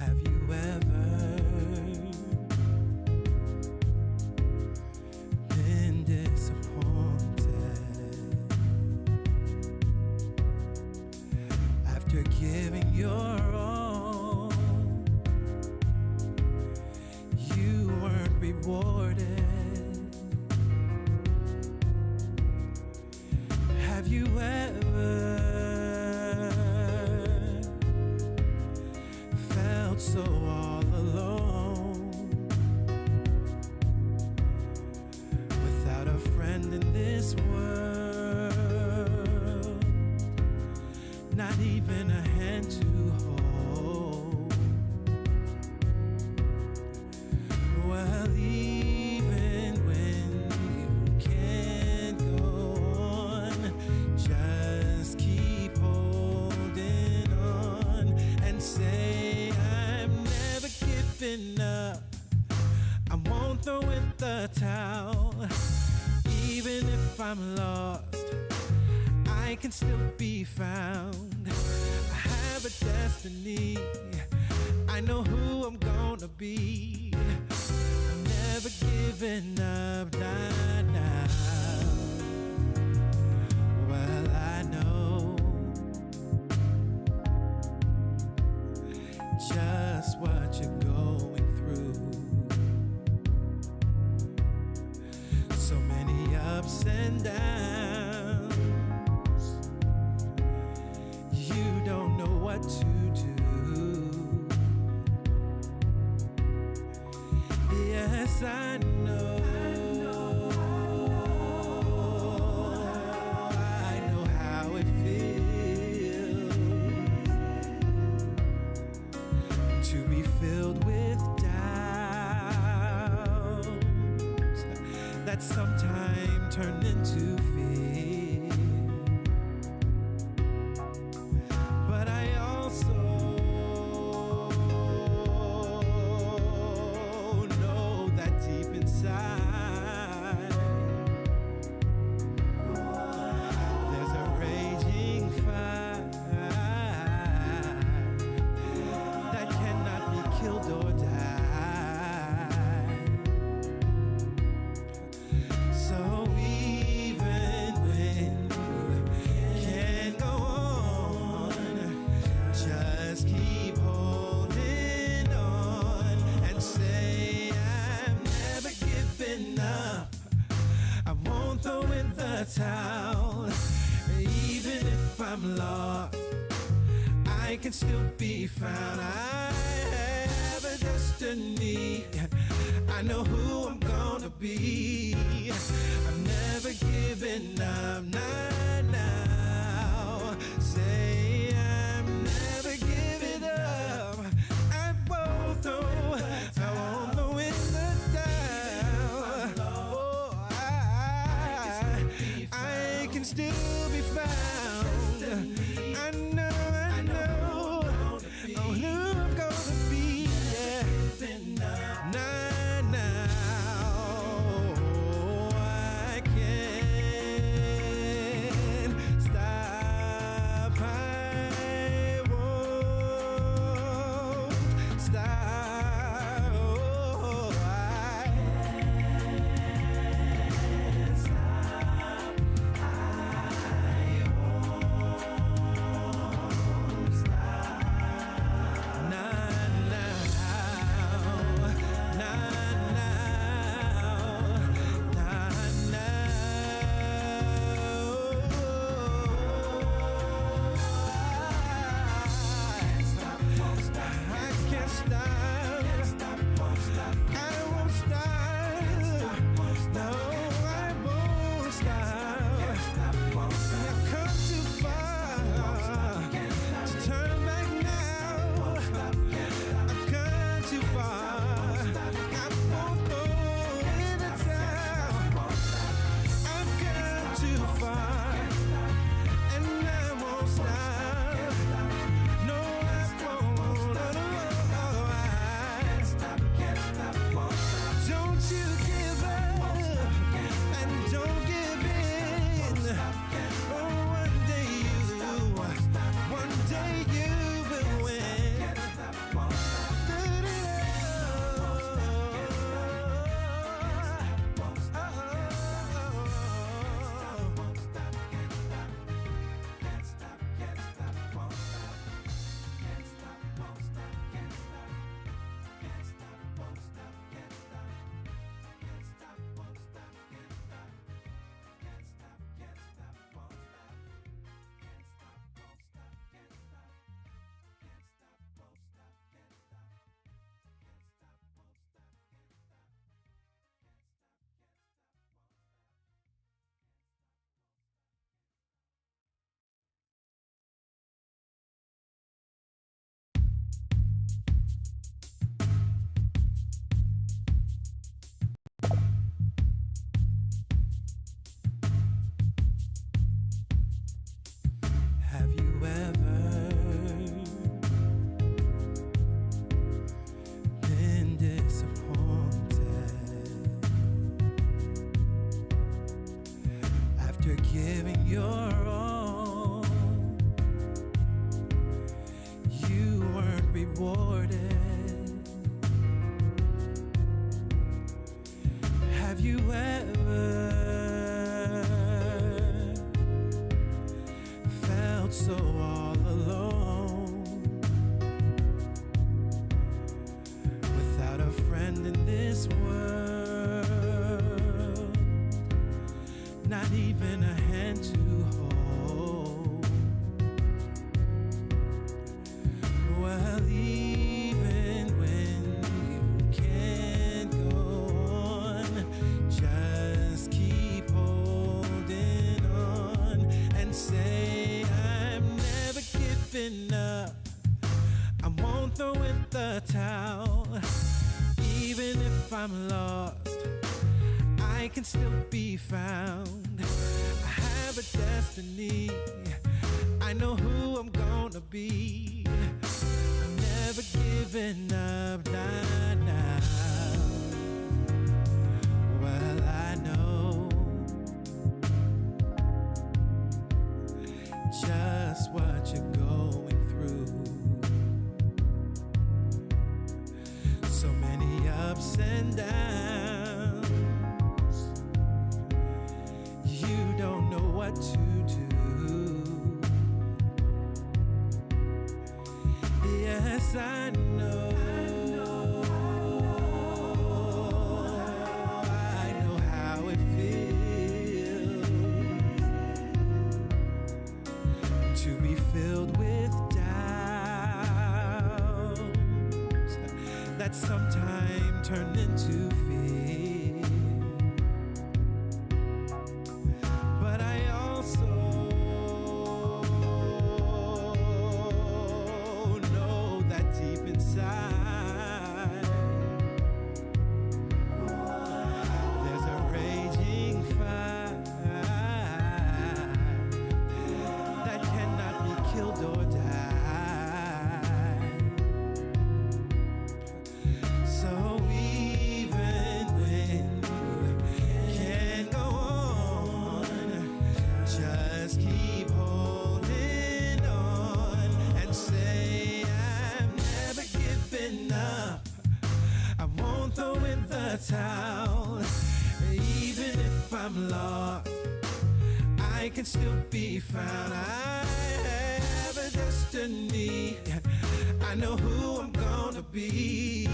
Have you ever been disappointed after giving your all? You weren't rewarded. Have you ever felt so all alone, without a friend in this world, not even a hand to hold? Well, even when you can't go on, just keep holding on and say, I'm never giving up. I won't throw in the towel. Even if I'm lost, I can still be found. I have a destiny. I know who I'm gonna be. I'm never giving up, nah, nah. Well, I know just what you're going through. So many ups and downs. You don't know what to do. Yes, I know. I know how it feels to be filled with doubts that sometimes turn into fear. But I also know that deep inside there's a raging fire that cannot be killed or died. So even when you can't go on, just keep holding on and say, I'm never giving up. I won't throw in the towel. Even if I'm lost, I can still be found. I have a destiny. I know who I'm gonna be. I'm never giving up, not now. Say I'm never giving up. I won't throw in the towel. Oh, I can still be found. I know who I'm gonna be. Yeah. Nah, now I can't Have you ever felt so all alone, without a friend in this world, not even a hand to hold? Well, even when you can't go on, just keep holding on and say, I'm never giving up. I won't throw in the towel. Even if I'm lost, I can still be found. I have a destiny, I know who I'm gonna be. I'm never giving up, nah, nah. Well, I know just what you're going through. So many ups and downs, you don't know what to do. Yes, I know. I know how it feels to be filled with doubts that sometimes turn into fear. But I also know that deep inside there's a raging fire that cannot be killed or died. So even when you can't go on, just keep holding on and say, I'm never giving up. I won't throw in the towel. Even if I'm lost, I can still be found. I have a destiny, I know who I'm gonna be.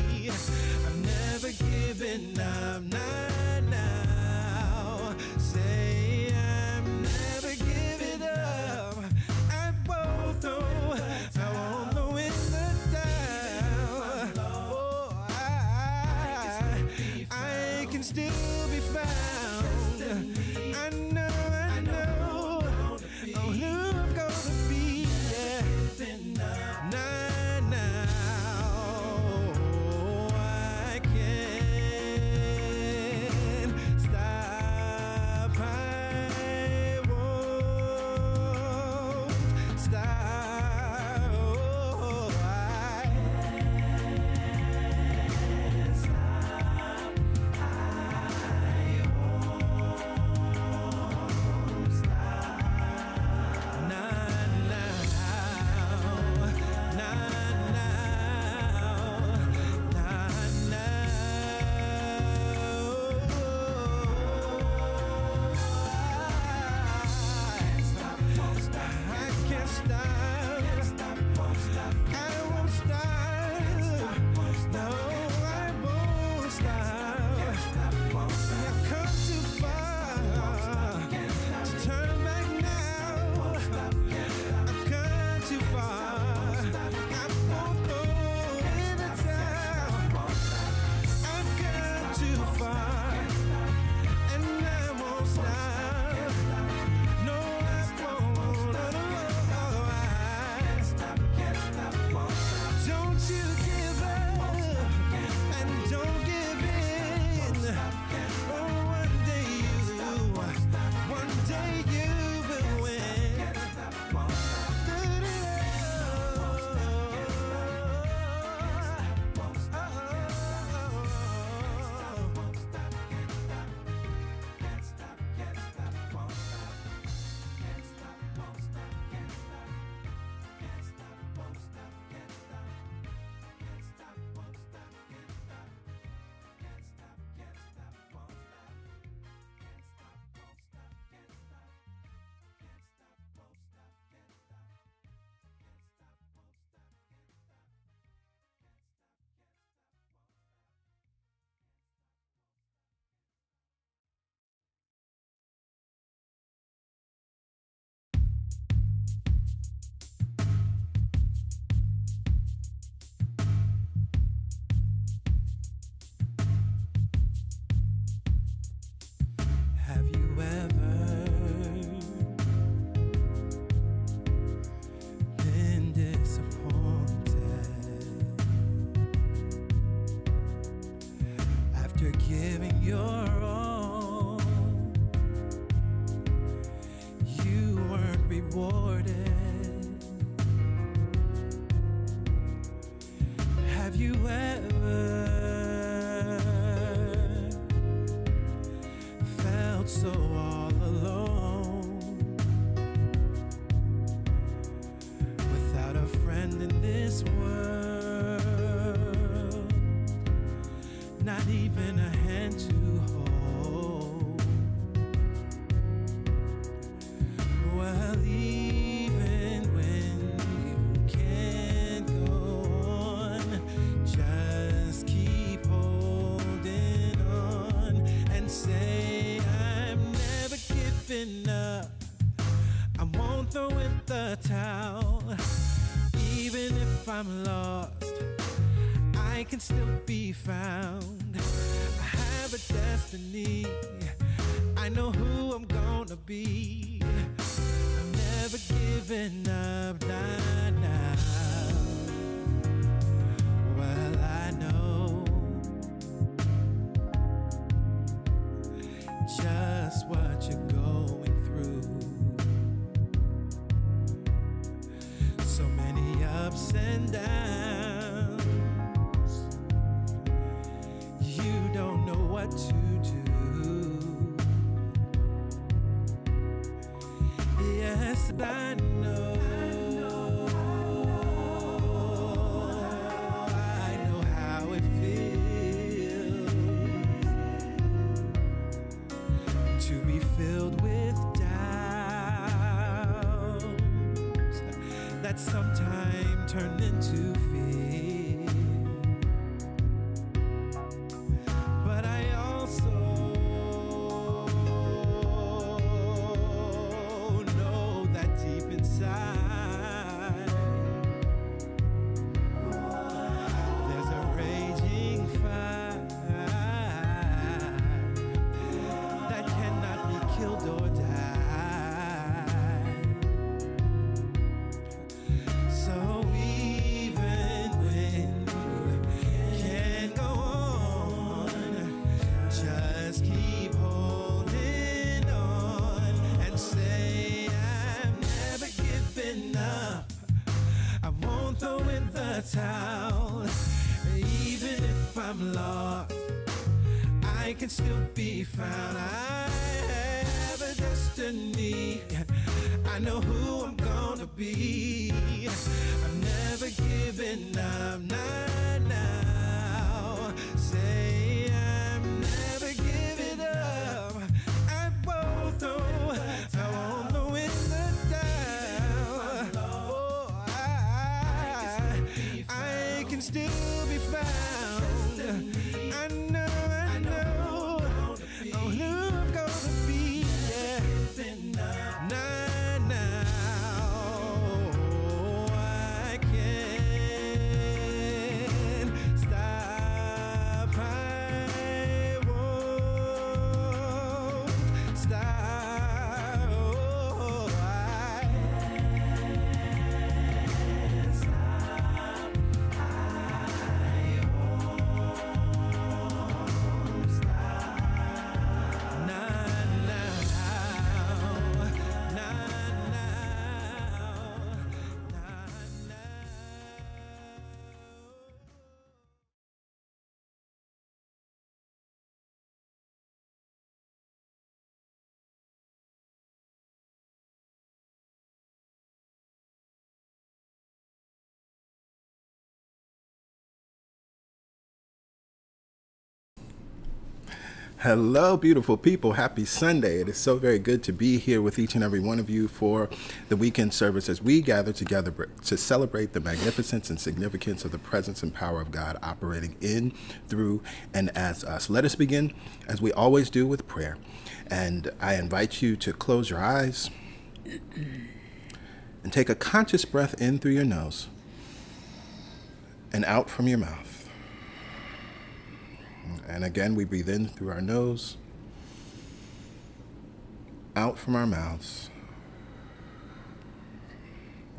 I'm never giving up, not now. Say I'm never giving up. I won't throw in the towel. Oh, I can still be found. I know who I'm gonna be. Yeah. Nah, now I can't stop. I won't stop. Oh, I can't stop. I won't Have you ever been disappointed after giving your all? You weren't rewarded. Have you ever felt so all alone, without a friend in this world, not even a hand to hold? Well, even when you can't go on, just keep holding on and say, I'm never giving up. I won't throw in the towel. Even if I'm lost, I can still be found. I have a destiny. I know who I'm gonna be. I'm never giving up, nah, nah. Well, I know just what you're going through. So many ups and downs. You don't know what to do. Yes, I know. I know how it feels to be filled with doubts that sometimes turn into fear. But I also know that deep inside there's a raging fire that cannot be killed or died. So even when you can't go on, just keep holding on and say, I'm never giving up. I won't throw in the towel. Even if I'm lost, I can still be found. I have a destiny. I know who I'm gonna be. I'm never giving up, not now. Say I'm never giving up. I won't throw in the towel. Oh, I can still be found. I know who I'm gonna be. Yeah. Nah, now I can't stop. I won't stop. Oh, I can't stop. I won't stop. Not now. Not now. Not now. Hello, beautiful people. Happy Sunday. It is so very good to be here with each and every one of you for the weekend service as we gather together to celebrate the magnificence and significance of the presence and power of God operating in, through, and as us. Let us begin, as we always do, with prayer. And I invite you to close your eyes and take a conscious breath in through your nose and out from your mouth. And again, we breathe in through our nose out from our mouths.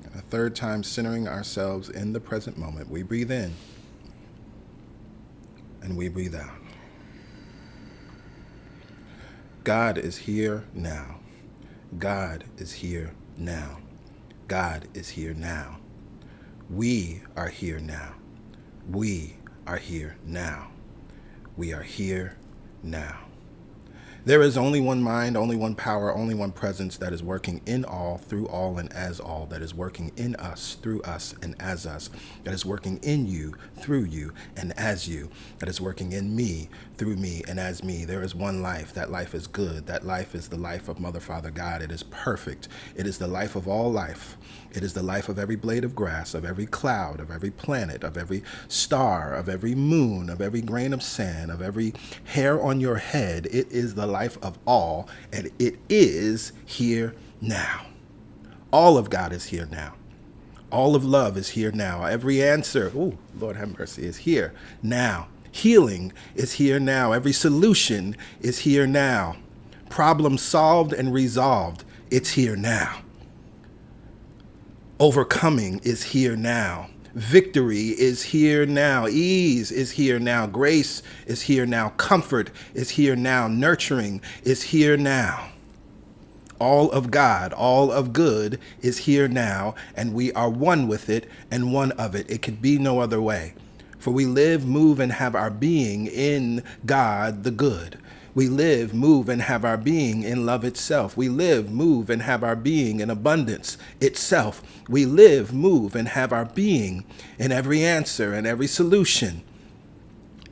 And a third time, centering ourselves in the present moment, we breathe in and we breathe out. God is here now. God is here now. God is here now. We are here now. We are here now. We are here now. There is only one mind, only one power, only one presence that is working in all, through all, and as all, that is working in us, through us, and as us, that is working in you, through you, and as you, that is working in me, through me, and as me. There is one life. That life is good. That life is the life of Mother, Father, God. It is perfect. It is the life of all life. It is the life of every blade of grass, of every cloud, of every planet, of every star, of every moon, of every grain of sand, of every hair on your head. It is the life of all, and it is here now. All of God is here now. All of love is here now. Every answer, oh, Lord have mercy, is here now. Healing is here now. Every solution is here now. Problem solved and resolved, it's here now. Overcoming is here now. Victory is here now. Ease is here now. Grace is here now. Comfort is here now. Nurturing is here now. All of God, all of good is here now, and we are one with it and one of it. It could be no other way. For we live, move, and have our being in God the good. We live, move, and have our being in love itself. We live, move, and have our being in abundance itself. We live, move, and have our being in every answer and every solution.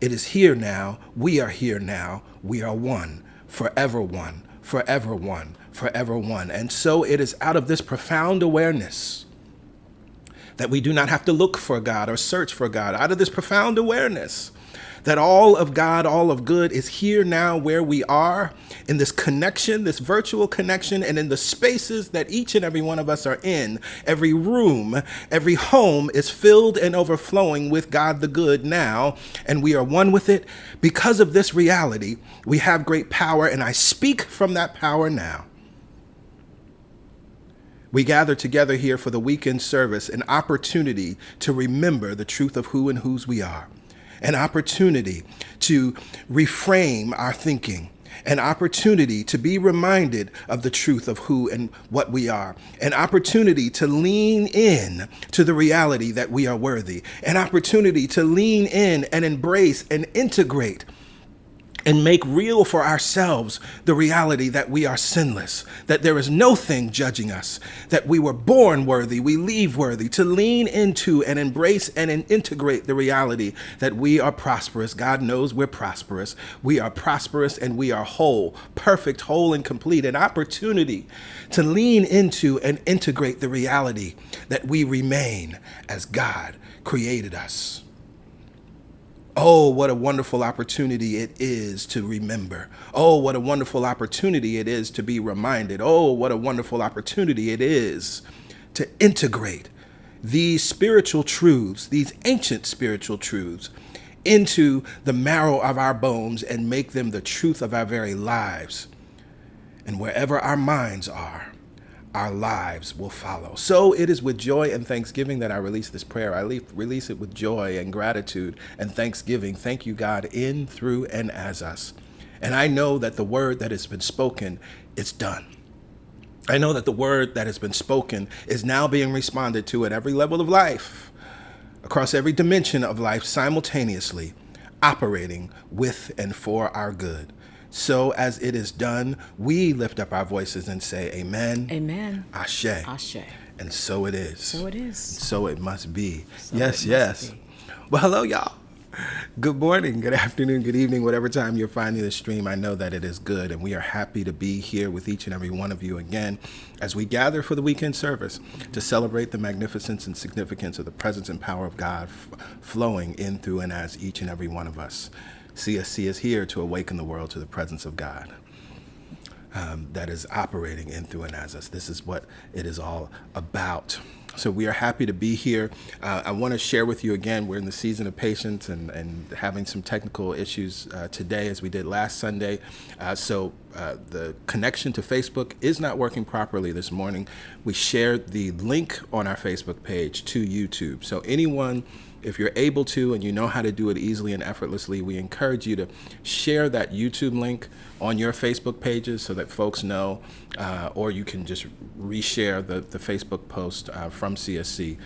It is here now. We are here now. We are one, forever one, forever one, forever one. And so it is out of this profound awareness that we do not have to look for God or search for God. Out of this profound awareness that all of God, all of good is here now where we are, in this connection, this virtual connection, and in the spaces that each and every one of us are in. Every room, every home is filled and overflowing with God the good now, and we are one with it. Because of this reality, we have great power, and I speak from that power now. We gather together here for the weekend service, an opportunity to remember the truth of who and whose we are. An opportunity to reframe our thinking, an opportunity to be reminded of the truth of who and what we are, an opportunity to lean in to the reality that we are worthy, an opportunity to lean in and embrace and integrate and make real for ourselves the reality that we are sinless, that there is no thing judging us, that we were born worthy, we leave worthy, to lean into and embrace and integrate the reality that we are prosperous. God knows we're prosperous. We are prosperous and we are whole, perfect, whole, and complete. An opportunity to lean into and integrate the reality that we remain as God created us. Oh, what a wonderful opportunity it is to remember. Oh, what a wonderful opportunity it is to be reminded. Oh, what a wonderful opportunity it is to integrate these spiritual truths, these ancient spiritual truths, into the marrow of our bones and make them the truth of our very lives. And wherever our minds are, our lives will follow. So it is with joy and thanksgiving that I release this prayer. I release it with joy and gratitude and thanksgiving. Thank you, God, in, through, and as us. And I know that the word that has been spoken is done. I know that the word that has been spoken is now being responded to at every level of life, across every dimension of life, simultaneously operating with and for our good. So as it is done, we lift up our voices and say, Amen. Amen. Ashe. Ashe. And so it is. So it is. And so it must be. So yes, it yes. must be. Well, hello, y'all. Good morning, good afternoon, good evening, whatever time you're finding the stream. I know that it is good, and we are happy to be here with each and every one of you again as we gather for the weekend service to celebrate the magnificence and significance of the presence and power of God flowing in, through, and as each and every one of us. CSC is here to awaken the world to the presence of God that is operating in, through, and as us. This is what it is all about. So we are happy to be here. I want to share with you again, we're in the season of patience and having some technical issues today as we did last Sunday. So the connection to Facebook is not working properly this morning. We shared the link on our Facebook page to YouTube. So anyone, if you're able to and you know how to do it easily and effortlessly, we encourage you to share that YouTube link on your Facebook pages so that folks know, or you can just reshare the Facebook post from CSC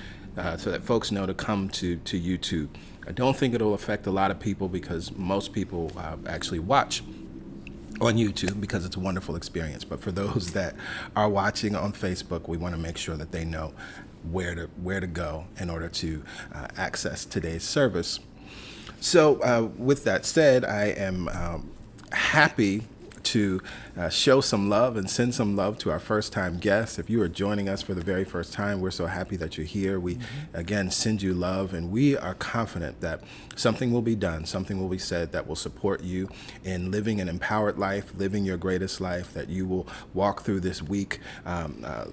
so that folks know to come to YouTube. I don't think it'll affect a lot of people because most people actually watch on YouTube because it's a wonderful experience. But for those that are watching on Facebook, we want to make sure that they know where to go in order to access today's service. So with that said, I am happy to show some love and send some love to our first time guests. If you are joining us for the very first time, we're so happy that you're here. We again send you love, and we are confident that something will be done, something will be said that will support you in living an empowered life, living your greatest life, that you will walk through this week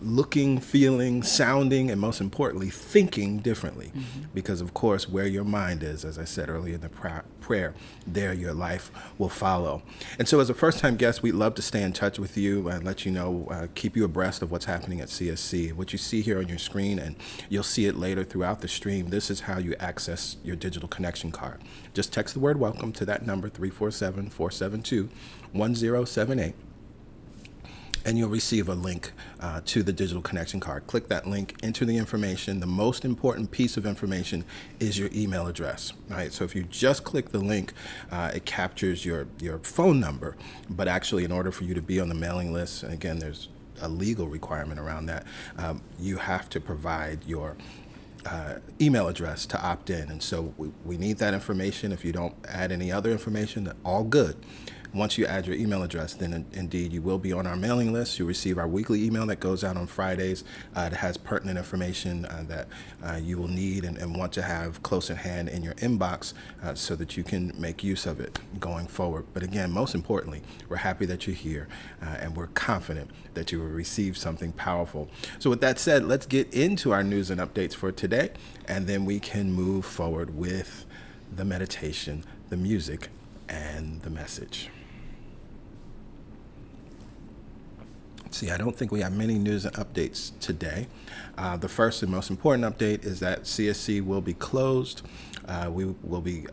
looking, feeling, sounding, and most importantly, thinking differently. Because of course, where your mind is, as I said earlier in the prayer, there your life will follow. And so as a first-time guest, we'd love to stay in touch with you and let you know, keep you abreast of what's happening at CSC. What you see here on your screen, and you'll see it later throughout the stream, this is how you access your digital connection card. Just text the word welcome to that number, 347-472-1078. And you'll receive a link to the digital connection card. Click that link, enter the information. The most important piece of information is your email address. Right? So if you just click the link, it captures your phone number. But actually, in order for you to be on the mailing list, and again, there's a legal requirement around that, you have to provide your email address to opt in. And so we need that information. If you don't add any other information, all good. Once you add your email address, then indeed you will be on our mailing list. You'll receive our weekly email that goes out on Fridays. It has pertinent information that you will need and want to have close at hand in your inbox so that you can make use of it going forward. But again, most importantly, we're happy that you're here and we're confident that you will receive something powerful. So with that said, let's get into our news and updates for today, and then we can move forward with the meditation, the music, and the message. See, I don't think we have many news and updates today. The first and most important update is that CSC will be closed. We will be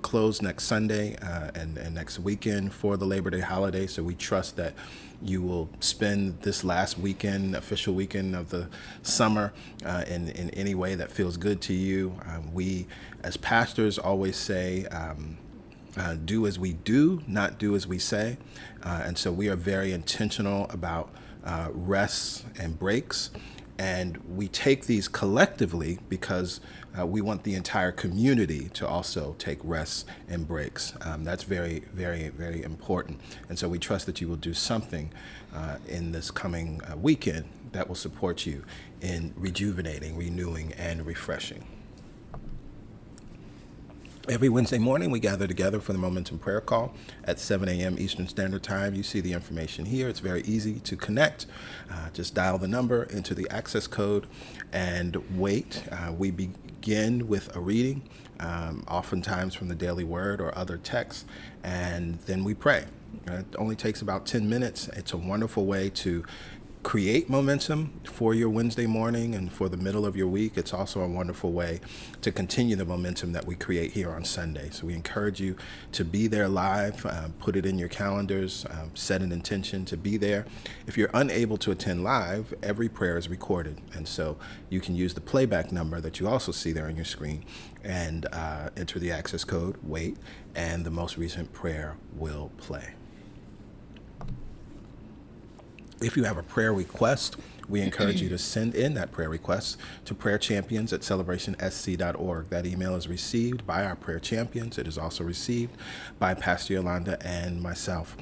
closed next Sunday and next weekend for the Labor Day holiday. So we trust that you will spend this last weekend, official weekend of the summer, in any way that feels good to you. We, as pastors, always say, do as we do, not do as we say. And so we are very intentional about rests and breaks. And we take these collectively because we want the entire community to also take rests and breaks. That's very, very, very important. And so we trust that you will do something in this coming weekend that will support you in rejuvenating, renewing, and refreshing. Every Wednesday morning, we gather together for the Momentum Prayer Call at 7 a.m. Eastern Standard Time. You see the information here. It's very easy to connect. Just dial the number, enter the access code, and wait. We begin with a reading, oftentimes from the Daily Word or other texts, and then we pray. It only takes about 10 minutes. It's a wonderful way to create momentum for your Wednesday morning and for the middle of your week. It's also a wonderful way to continue the momentum that we create here on Sunday. So we encourage you to be there live, put it in your calendars, set an intention to be there. If you're unable to attend live, every prayer is recorded. And so you can use the playback number that you also see there on your screen and enter the access code, wait, and the most recent prayer will play. If you have a prayer request, we encourage you to send in that prayer request to prayerchampions@celebrationsc.org. That email is received by our prayer champions. It is also received by Pastor Yolanda and myself.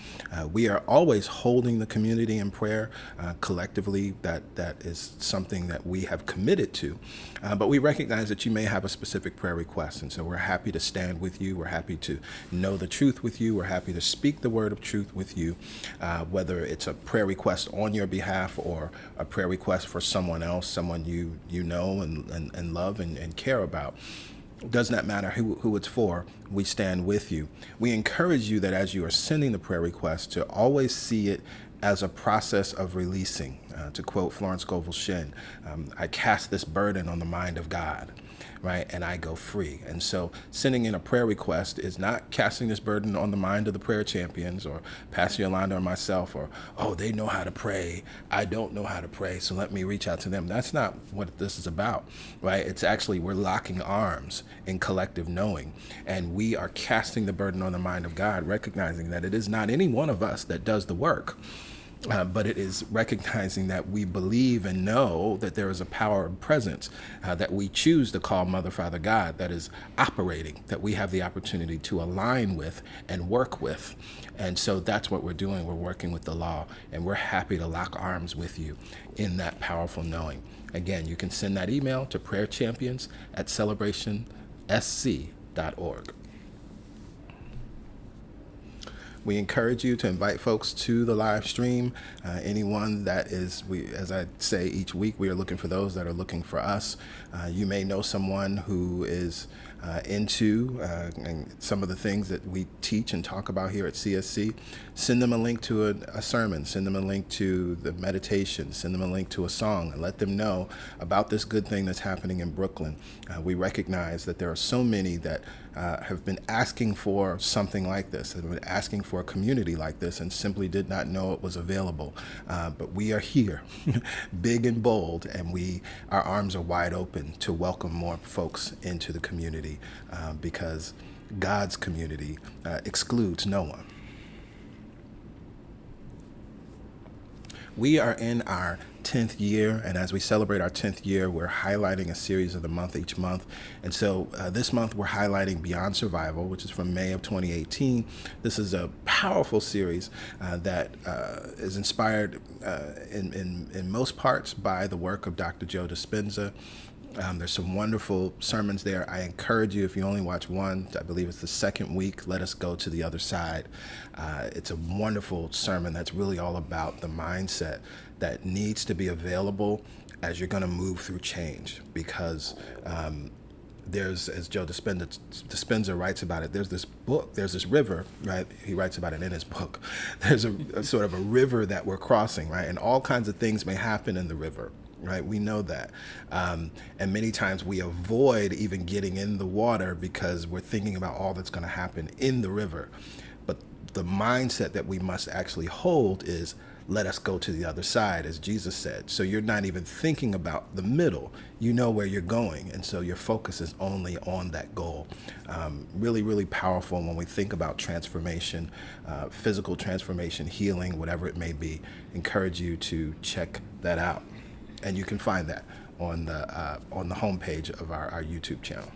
We are always holding the community in prayer collectively. That is something that we have committed to. But we recognize that you may have a specific prayer request. And so we're happy to stand with you. We're happy to know the truth with you. We're happy to speak the word of truth with you, whether it's a prayer request on your behalf or a prayer prayer request for someone else, someone you know and love and care about. Does not matter who it's for, we stand with you. We encourage you that as you are sending the prayer request, to always see it as a process of releasing. To quote Florence Scovel Shinn, I cast this burden on the mind of God, right? And I go free. And so sending in a prayer request is not casting this burden on the mind of the prayer champions or Pastor Yolanda or myself, or, oh, they know how to pray, I don't know how to pray, so let me reach out to them. That's not what this is about, right? It's actually, we're locking arms in collective knowing, and we are casting the burden on the mind of God, recognizing that it is not any one of us that does the work. But it is recognizing that we believe and know that there is a power and presence that we choose to call Mother, Father, God that is operating, that we have the opportunity to align with and work with. And so that's what we're doing. We're working with the law, and we're happy to lock arms with you in that powerful knowing. Again, you can send that email to prayerchampions@celebrationsc.org. We encourage you to invite folks to the live stream. Anyone that is, as I say each week, we are looking for those that are looking for us. You may know someone who is into and some of the things that we teach and talk about here at CSC. Send them a link to a sermon, send them a link to the meditation, send them a link to a song, and let them know about this good thing that's happening in Brooklyn. We recognize that there are so many that have been asking for something like this, have been asking for a community like this, and simply did not know it was available. But we are here, big and bold, and our arms are wide open to welcome more folks into the community, because God's community excludes no one. We are in our 10th year, and as we celebrate our 10th year, we're highlighting a series of the month each month. And so this month we're highlighting Beyond Survival, which is from May of 2018. This is a powerful series that is inspired in most parts by the work of Dr. Joe Dispenza. There's some wonderful sermons there. I encourage you, if you only watch one, I believe it's the second week, Let Us Go to the Other Side. It's a wonderful sermon that's really all about the mindset that needs to be available as you're going to move through change. Because there's, as Joe Dispenza writes about it, there's this river, right? He writes about it in his book. There's a sort of a river that we're crossing, right? And all kinds of things may happen in the river. Right, we know that, and many times we avoid even getting in the water because we're thinking about all that's going to happen in the river. But the mindset that we must actually hold is, let us go to the other side, as Jesus said. So you're not even thinking about the middle. You know where you're going, and so your focus is only on that goal. Really, really powerful when we think about transformation, physical transformation, healing, whatever it may be. Encourage you to check that out. And you can find that on the homepage of our YouTube channel.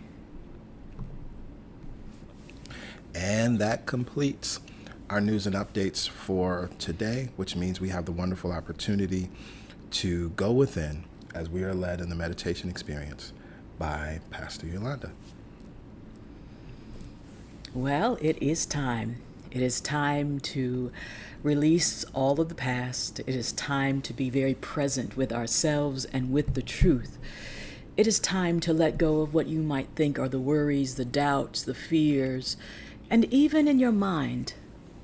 And that completes our news and updates for today, which means we have the wonderful opportunity to go within as we are led in the meditation experience by Pastor Yolanda. Well, it is time. It is time to release all of the past. It is time to be very present with ourselves and with the truth. It is time to let go of what you might think are the worries, the doubts, the fears, and even in your mind,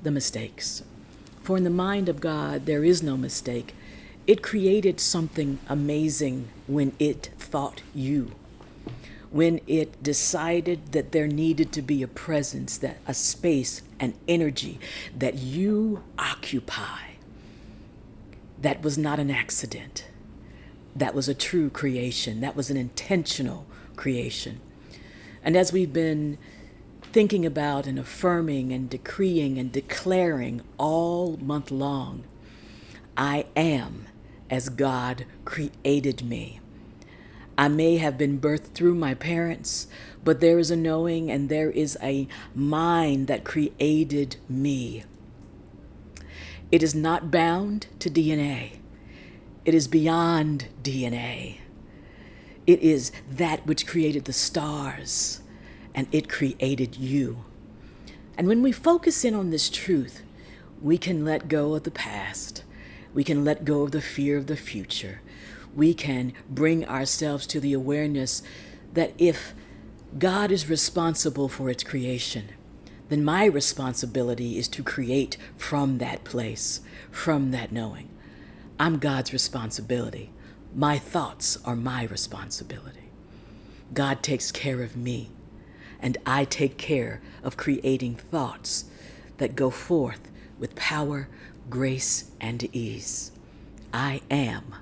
the mistakes. For in the mind of God, there is no mistake. It created something amazing when it thought you. When it decided that there needed to be a presence, that a space, an energy that you occupy. That was not an accident. That was a true creation. That was an intentional creation. And as we've been thinking about and affirming and decreeing and declaring all month long, I am as God created me. I may have been birthed through my parents, but there is a knowing and there is a mind that created me. It is not bound to DNA. It is beyond DNA. It is that which created the stars, and it created you. And when we focus in on this truth, we can let go of the past. We can let go of the fear of the future. We can bring ourselves to the awareness that if God is responsible for its creation, then my responsibility is to create from that place, from that knowing. I'm God's responsibility. My thoughts are my responsibility. God takes care of me, and I take care of creating thoughts that go forth with power, grace, and ease. I am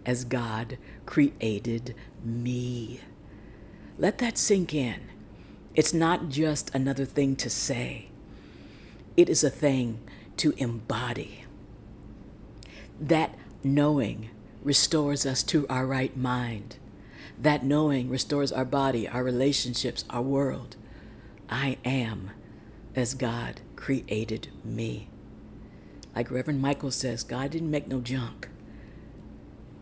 as God created me. Let that sink in. It's not just another thing to say. It is a thing to embody. That knowing restores us to our right mind. That knowing restores our body, our relationships, our world. I am as God created me. Like Reverend Michael says, God didn't make no junk.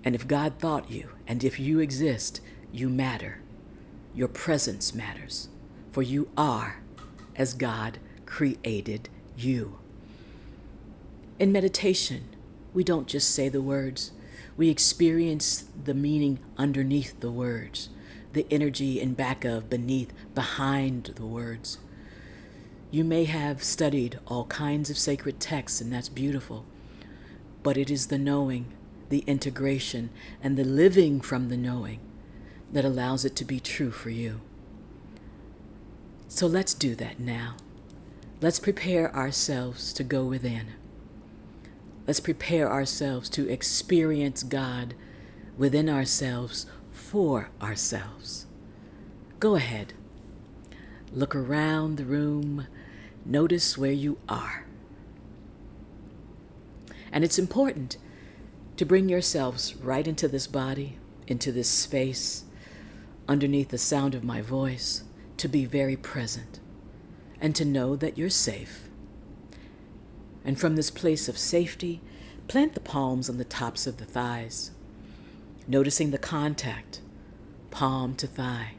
And if God thought you, and if you exist, you matter. Your presence matters, for you are as God created you. In meditation, we don't just say the words. We experience the meaning underneath the words, the energy in back of, beneath, behind the words. You may have studied all kinds of sacred texts, and that's beautiful, but it is the knowing, the integration, and the living from the knowing that allows it to be true for you. So let's do that now. Let's prepare ourselves to go within. Let's prepare ourselves to experience God within ourselves for ourselves. Go ahead. Look around the room. Notice where you are. And it's important to bring yourselves right into this body, into this space, underneath the sound of my voice, to be very present and to know that you're safe. And from this place of safety, plant the palms on the tops of the thighs, noticing the contact, palm to thigh,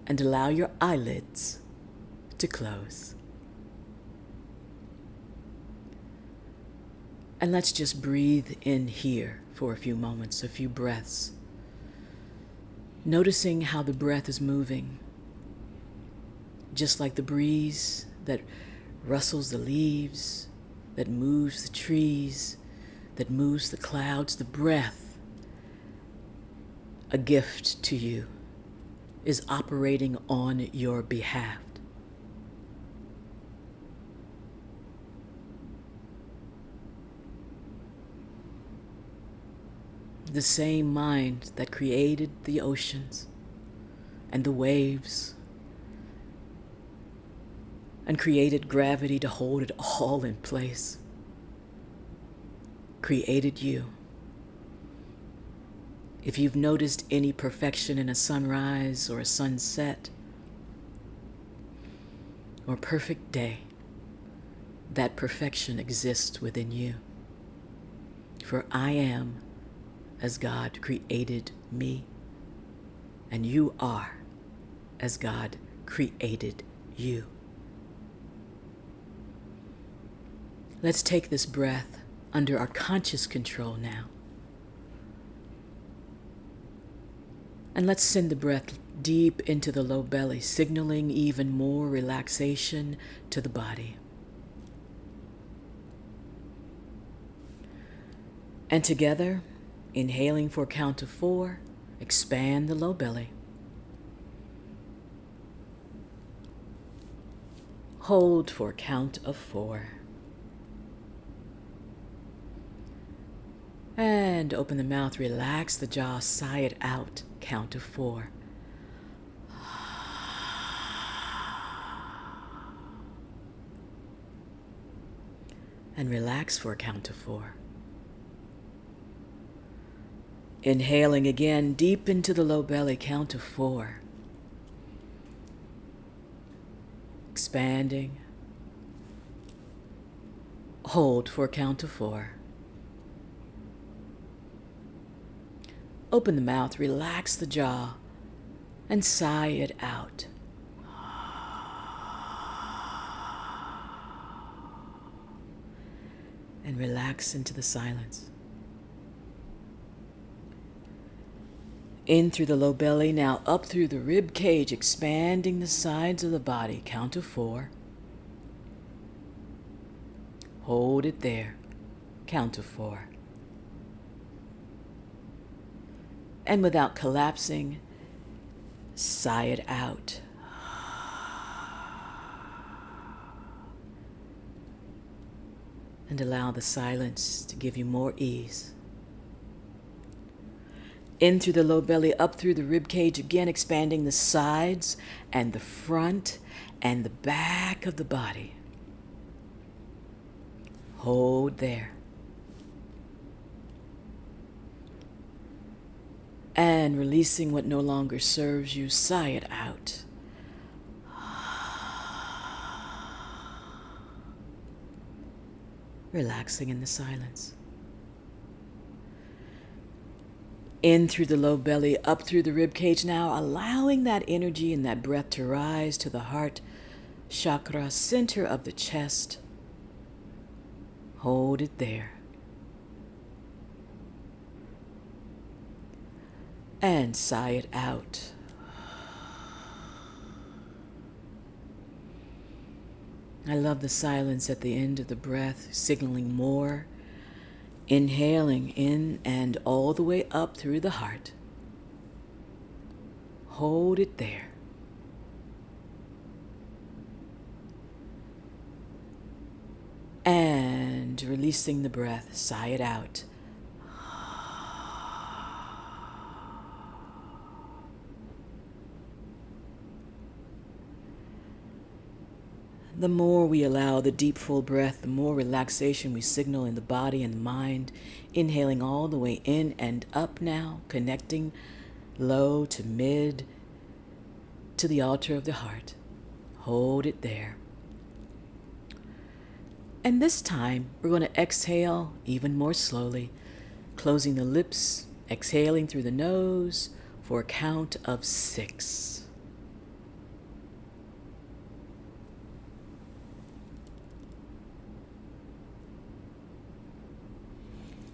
and allow your eyelids to close. And let's just breathe in here for a few moments, a few breaths, noticing how the breath is moving, just like the breeze that rustles the leaves, that moves the trees, that moves the clouds. The breath, a gift to you, is operating on your behalf. The same mind that created the oceans and the waves and created gravity to hold it all in place, created you. If you've noticed any perfection in a sunrise or a sunset or perfect day, that perfection exists within you. For I am as God created me, and you are as God created you. Let's take this breath under our conscious control now. And let's send the breath deep into the low belly, signaling even more relaxation to the body. And together, inhaling for a count of 4, expand the low belly. Hold for a count of 4. And open the mouth, relax the jaw, sigh it out, count of 4. And relax for a count of 4. Inhaling again, deep into the low belly, count of 4. Expanding. Hold for a count of 4. Open the mouth, relax the jaw, and sigh it out. and relax into the silence. In through the low belly, now up through the rib cage, expanding the sides of the body. Count to 4. Hold it there. Count to 4. And without collapsing, sigh it out. And allow the silence to give you more ease. In through the low belly, up through the rib cage, again expanding the sides and the front and the back of the body. Hold there. And releasing what no longer serves you, sigh it out. Relaxing in the silence. In through the low belly, up through the rib cage now, allowing that energy and that breath to rise to the heart chakra, center of the chest. Hold it there. And sigh it out. I love the silence at the end of the breath, signaling more. Inhaling in and all the way up through the heart. Hold it there. And releasing the breath, sigh it out. The more we allow the deep, full breath, the more relaxation we signal in the body and the mind. Inhaling all the way in and up now, connecting low to mid to the altar of the heart. Hold it there. And this time, we're going to exhale even more slowly, closing the lips, exhaling through the nose for a count of 6.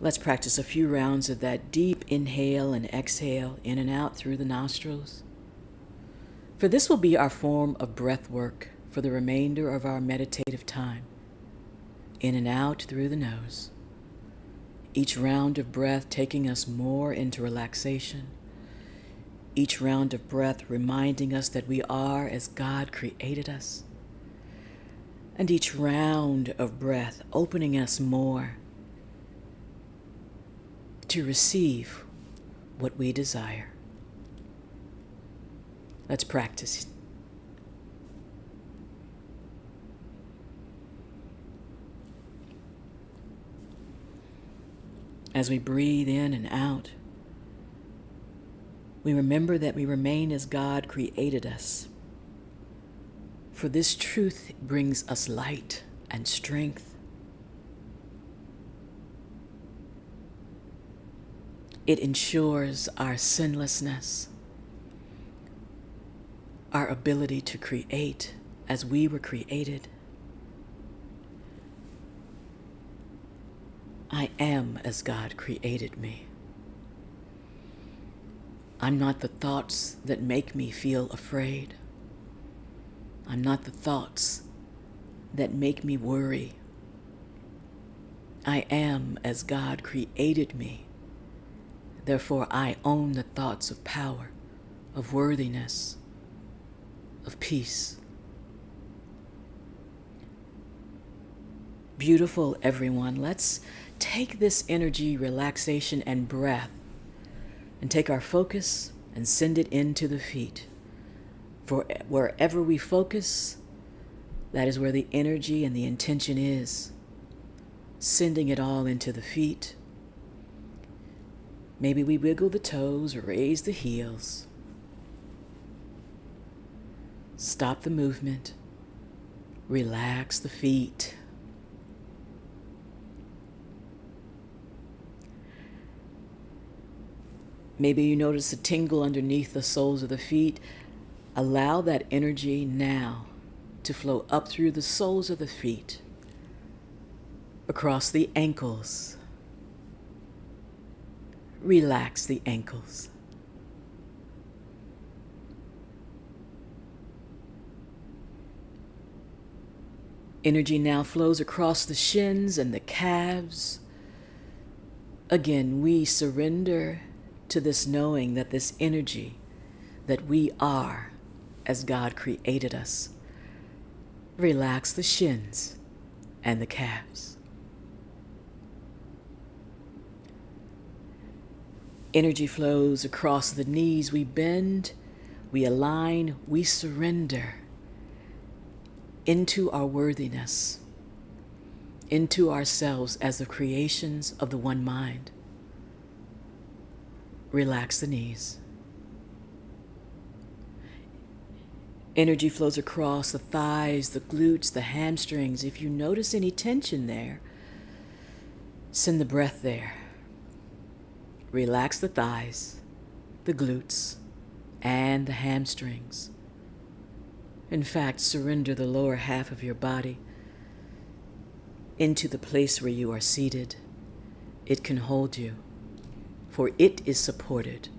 Let's practice a few rounds of that deep inhale and exhale in and out through the nostrils. For this will be our form of breath work for the remainder of our meditative time. In and out through the nose. Each round of breath taking us more into relaxation. Each round of breath reminding us that we are as God created us. And each round of breath opening us more to receive what we desire. Let's practice. As we breathe in and out, we remember that we remain as God created us. For this truth brings us light and strength. It ensures our sinlessness, our ability to create as we were created. I am as God created me. I'm not the thoughts that make me feel afraid. I'm not the thoughts that make me worry. I am as God created me. Therefore, I own the thoughts of power, of worthiness, of peace. Beautiful, everyone. Let's take this energy, relaxation, and breath and take our focus and send it into the feet. For wherever we focus, that is where the energy and the intention is. Sending it all into the feet. Maybe we wiggle the toes or raise the heels. Stop the movement. Relax the feet. Maybe you notice a tingle underneath the soles of the feet. Allow that energy now to flow up through the soles of the feet, across the ankles. Relax the ankles. Energy now flows across the shins and the calves. Again, we surrender to this knowing that this energy that we are as God created us. Relax the shins and the calves. Energy flows across the knees. We bend, we align, we surrender into our worthiness, into ourselves as the creations of the one mind. Relax the knees. Energy flows across the thighs, the glutes, the hamstrings. If you notice any tension there, send the breath there. Relax the thighs, the glutes, and the hamstrings. In fact, surrender the lower half of your body into the place where you are seated. It can hold you, for it is supported.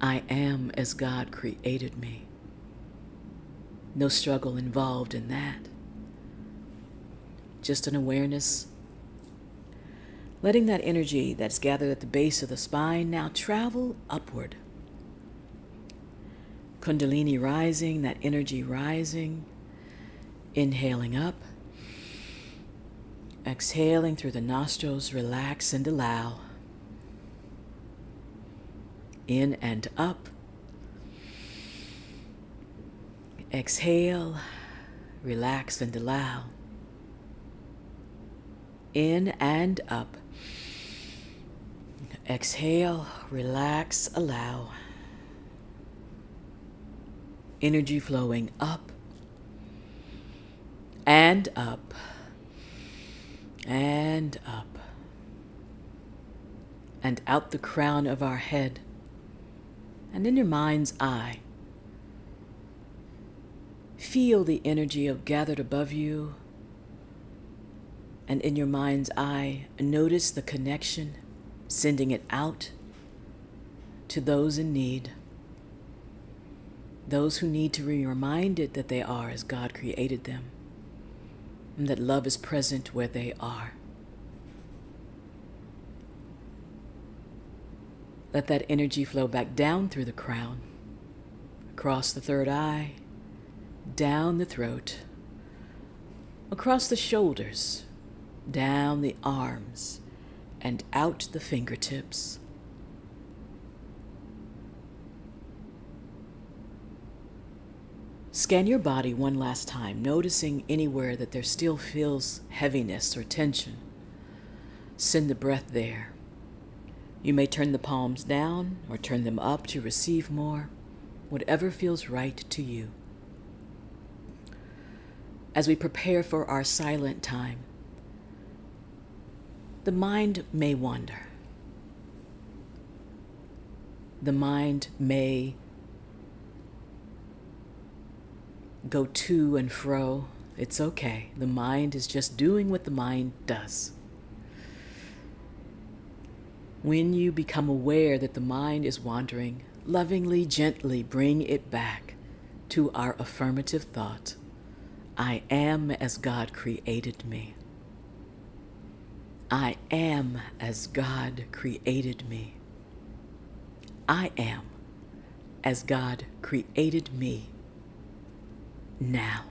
I am as God created me. No struggle involved in that. Just an awareness. Letting that energy that's gathered at the base of the spine now travel upward. Kundalini rising, that energy rising. Inhaling up. Exhaling through the nostrils, relax and allow. In and up. Exhale, relax and allow. In and up. Exhale, relax, allow. Energy flowing up and up and up and out the crown of our head and in your mind's eye. Feel the energy gathered above you, and in your mind's eye, notice the connection, sending it out to those in need. Those who need to be reminded that they are as God created them, and that love is present where they are. Let that energy flow back down through the crown, across the third eye, down the throat, across the shoulders, down the arms, and out the fingertips. Scan your body one last time, noticing anywhere that there still feels heaviness or tension. Send the breath there. You may turn the palms down or turn them up to receive more, whatever feels right to you. As we prepare for our silent time, the mind may wander. The mind may go to and fro. It's okay. The mind is just doing what the mind does. When you become aware that the mind is wandering, lovingly, gently bring it back to our affirmative thought. I am as God created me. I am as God created me. I am as God created me now.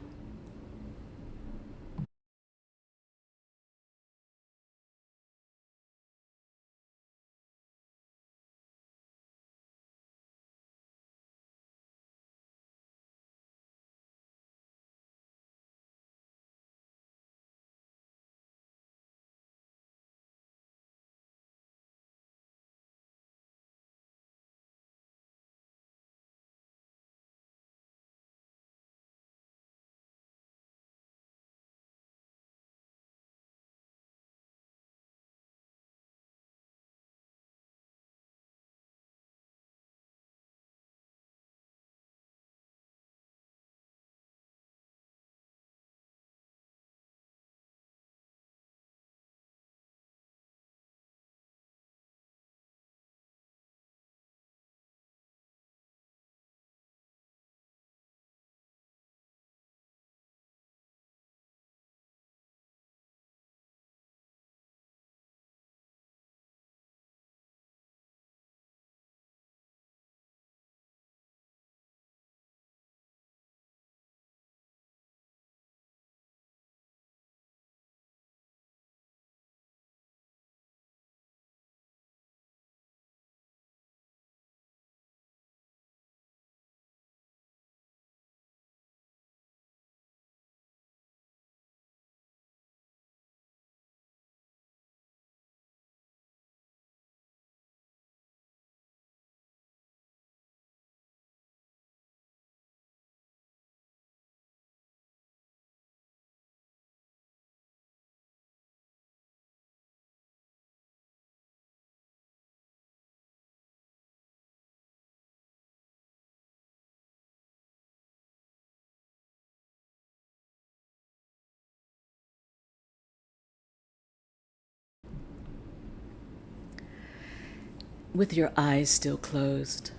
With your eyes still closed,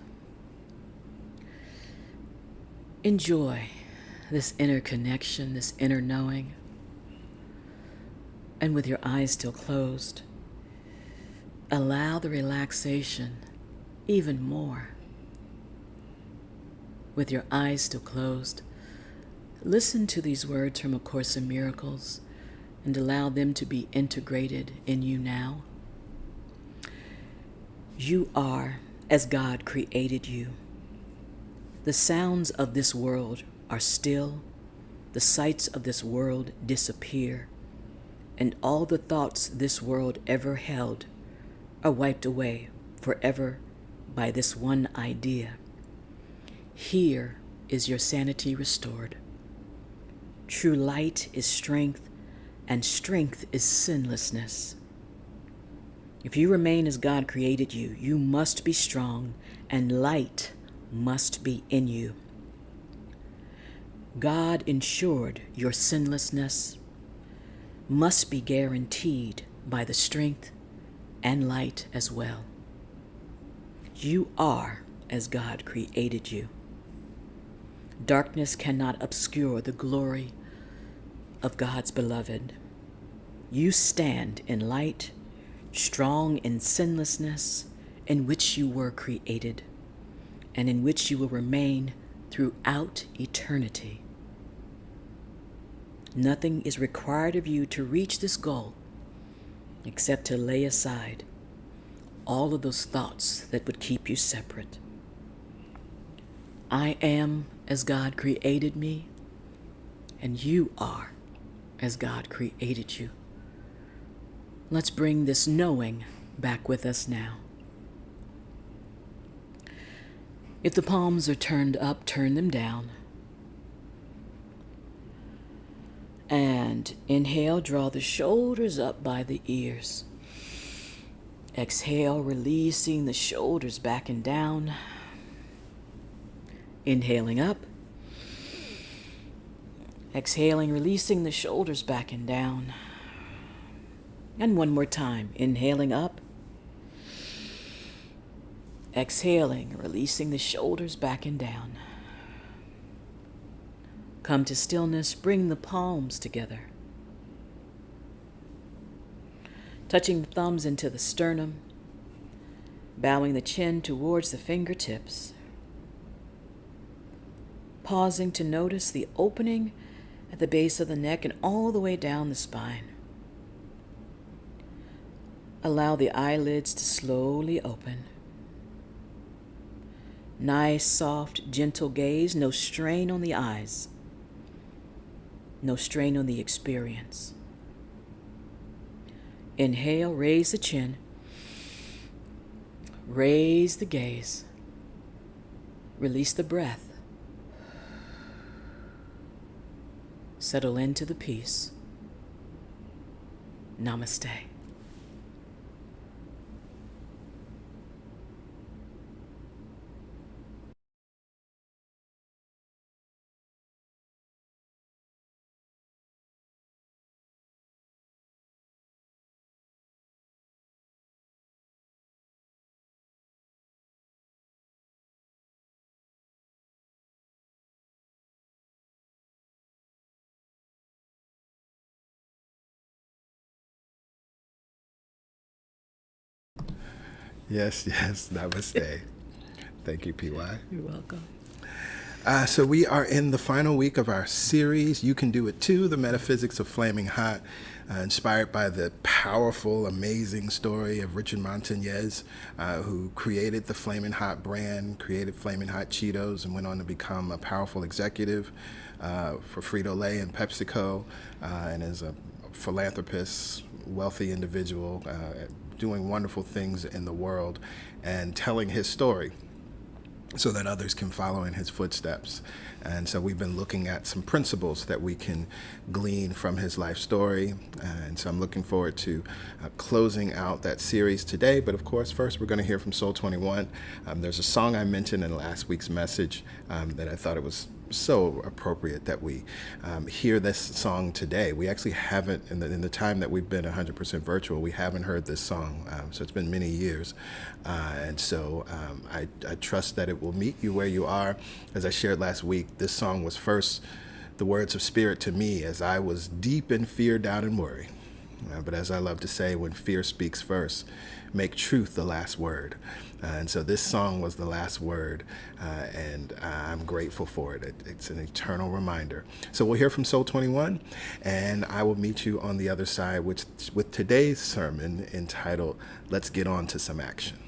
enjoy this inner connection, this inner knowing. And with your eyes still closed, allow the relaxation even more. With your eyes still closed, listen to these words from A Course in Miracles and allow them to be integrated in you now. You are as God created you. The sounds of this world are still, the sights of this world disappear, and all the thoughts this world ever held are wiped away forever by this one idea. Here is your sanity restored. True light is strength, and strength is sinlessness. If you remain as God created you, you must be strong, and light must be in you. God ensured your sinlessness must be guaranteed by the strength and light as well. You are as God created you. Darkness cannot obscure the glory of God's beloved. You stand in light, strong in sinlessness, in which you were created, and in which you will remain throughout eternity. Nothing is required of you to reach this goal except to lay aside all of those thoughts that would keep you separate. I am as God created me, and you are as God created you. Let's bring this knowing back with us now. If the palms are turned up, turn them down. And inhale, draw the shoulders up by the ears. Exhale, releasing the shoulders back and down. Inhaling up. Exhaling, releasing the shoulders back and down. And one more time, inhaling up. Exhaling, releasing the shoulders back and down. Come to stillness, bring the palms together. Touching the thumbs into the sternum, bowing the chin towards the fingertips. Pausing to notice the opening at the base of the neck and all the way down the spine. Allow the eyelids to slowly open. Nice, soft, gentle gaze, no strain on the eyes. No strain on the experience. Inhale, raise the chin. Raise the gaze. Release the breath. Settle into the peace. Namaste. Yes, yes, namaste. Thank you, PY. You're welcome. So we are in the final week of our series, You Can Do It Too, The Metaphysics of Flaming Hot, inspired by the powerful, amazing story of Richard Montañez, who created the Flaming Hot brand, created Flaming Hot Cheetos, and went on to become a powerful executive for Frito-Lay and PepsiCo, and is a philanthropist, wealthy individual, doing wonderful things in the world and telling his story so that others can follow in his footsteps. And so we've been looking at some principles that we can glean from his life story. And so I'm looking forward to closing out that series today. But of course, first we're going to hear from Soul 21. There's a song I mentioned in last week's message that I thought it was so appropriate that we hear this song today. We actually haven't, in the time that we've been 100% virtual, we haven't heard this song. So it's been many years. And so I trust that it will meet you where you are. As I shared last week, this song was first the words of spirit to me as I was deep in fear, doubt, and worry. But as I love to say, when fear speaks first, make truth the last word. And so this song was the last word, and I'm grateful for it. It's an eternal reminder. So we'll hear from Soul 21, and I will meet you on the other side with today's sermon entitled, Let's Get On to Some Action.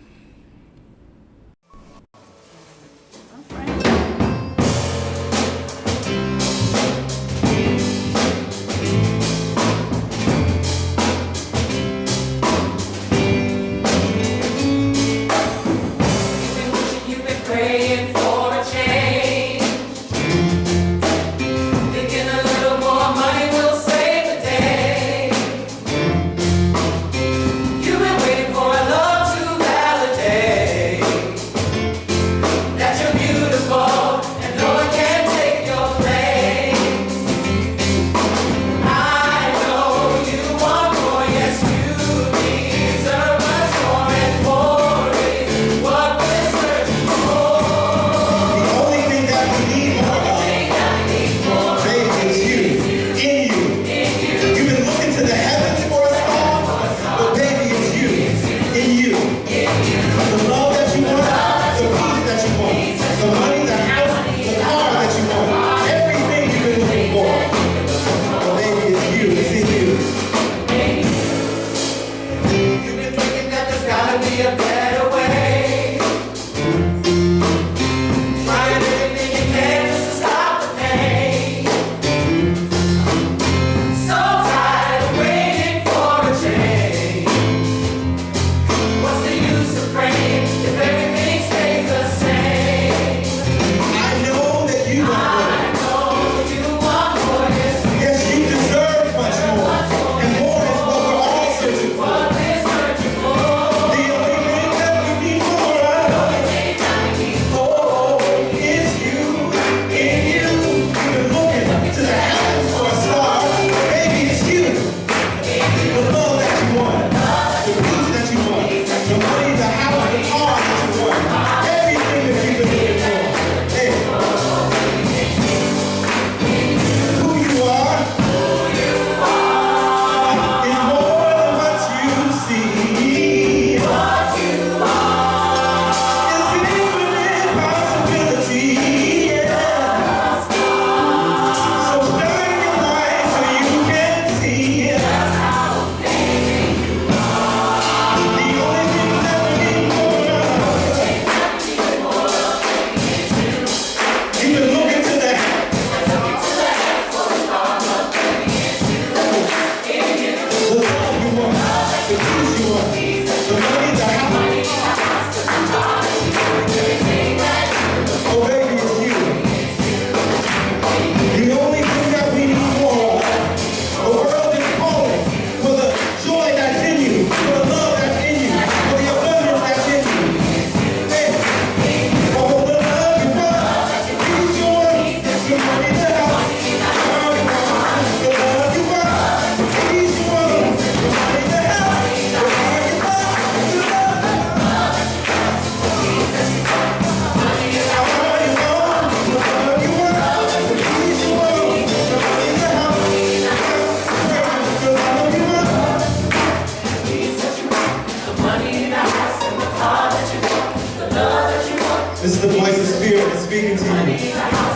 This is the voice of Spirit that's speaking to you.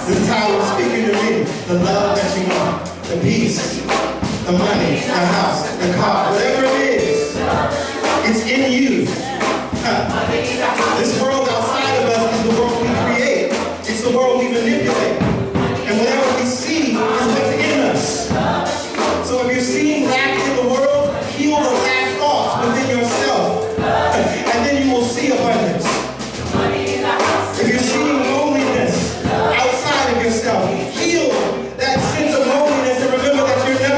This is how it's speaking to me. The love that you want, the peace, the money, the house, the car, whatever it is, it's in you. This world outside of us is the world we create. It's the world we manipulate. And whatever we see is what's in us. So if you're seeing lack in the world, heal the lack thoughts within yourself. And then you will see abundance. If you're seeing loneliness outside of yourself, heal that sense of loneliness and remember that you're never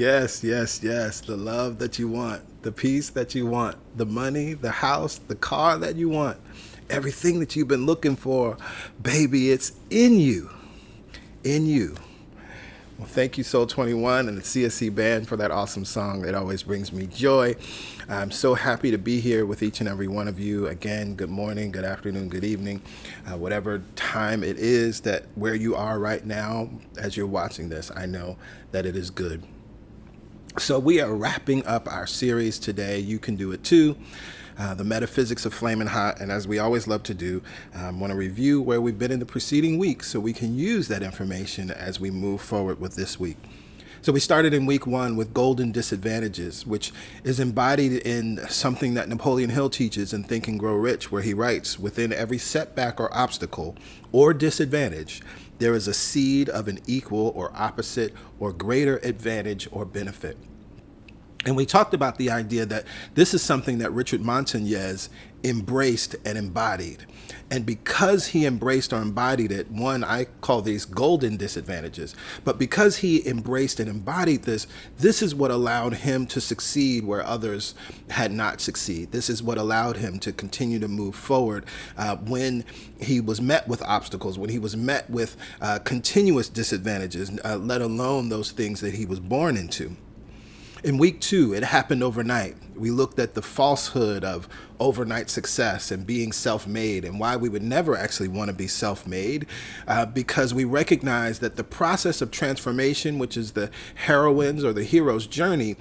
Yes, yes, yes. The love that you want, the peace that you want, the money, the house, the car that you want, everything that you've been looking for, baby, it's in you. In you. Well, thank you, Soul 21 and the CSC Band, for that awesome song. It always brings me joy. I'm so happy to be here with each and every one of you. Again, good morning, good afternoon, good evening, whatever time it is that where you are right now as you're watching this, I know that it is good. So we are wrapping up our series today. You can do it too. The metaphysics of Flamin' Hot, and as we always love to do, I want to review where we've been in the preceding week so we can use that information as we move forward with this week. So we started in week 1 with golden disadvantages, which is embodied in something that Napoleon Hill teaches in Think and Grow Rich, where he writes, within every setback or obstacle or disadvantage, there is a seed of an equal or opposite or greater advantage or benefit. And we talked about the idea that this is something that Richard Montagnez embraced and embodied. And because he embraced or embodied it, one, I call these golden disadvantages, but because he embraced and embodied this, this is what allowed him to succeed where others had not succeeded. This is what allowed him to continue to move forward when he was met with obstacles, when he was met with continuous disadvantages, let alone those things that he was born into. In week 2, it happened overnight. We looked at the falsehood of overnight success and being self-made and why we would never actually want to be self-made because we recognize that the process of transformation, which is the heroine's or the hero's journey,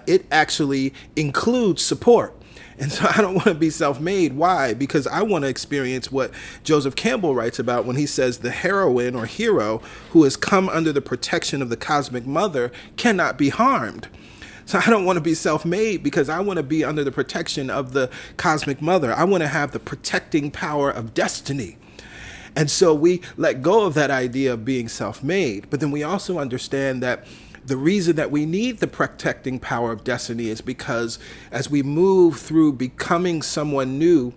it actually includes support. And so I don't want to be self-made. Why? Because I want to experience what Joseph Campbell writes about when he says the heroine or hero who has come under the protection of the cosmic mother cannot be harmed. So I don't want to be self-made because I want to be under the protection of the cosmic mother. I want to have the protecting power of destiny. And so we let go of that idea of being self-made, but then we also understand that the reason that we need the protecting power of destiny is because as we move through becoming someone new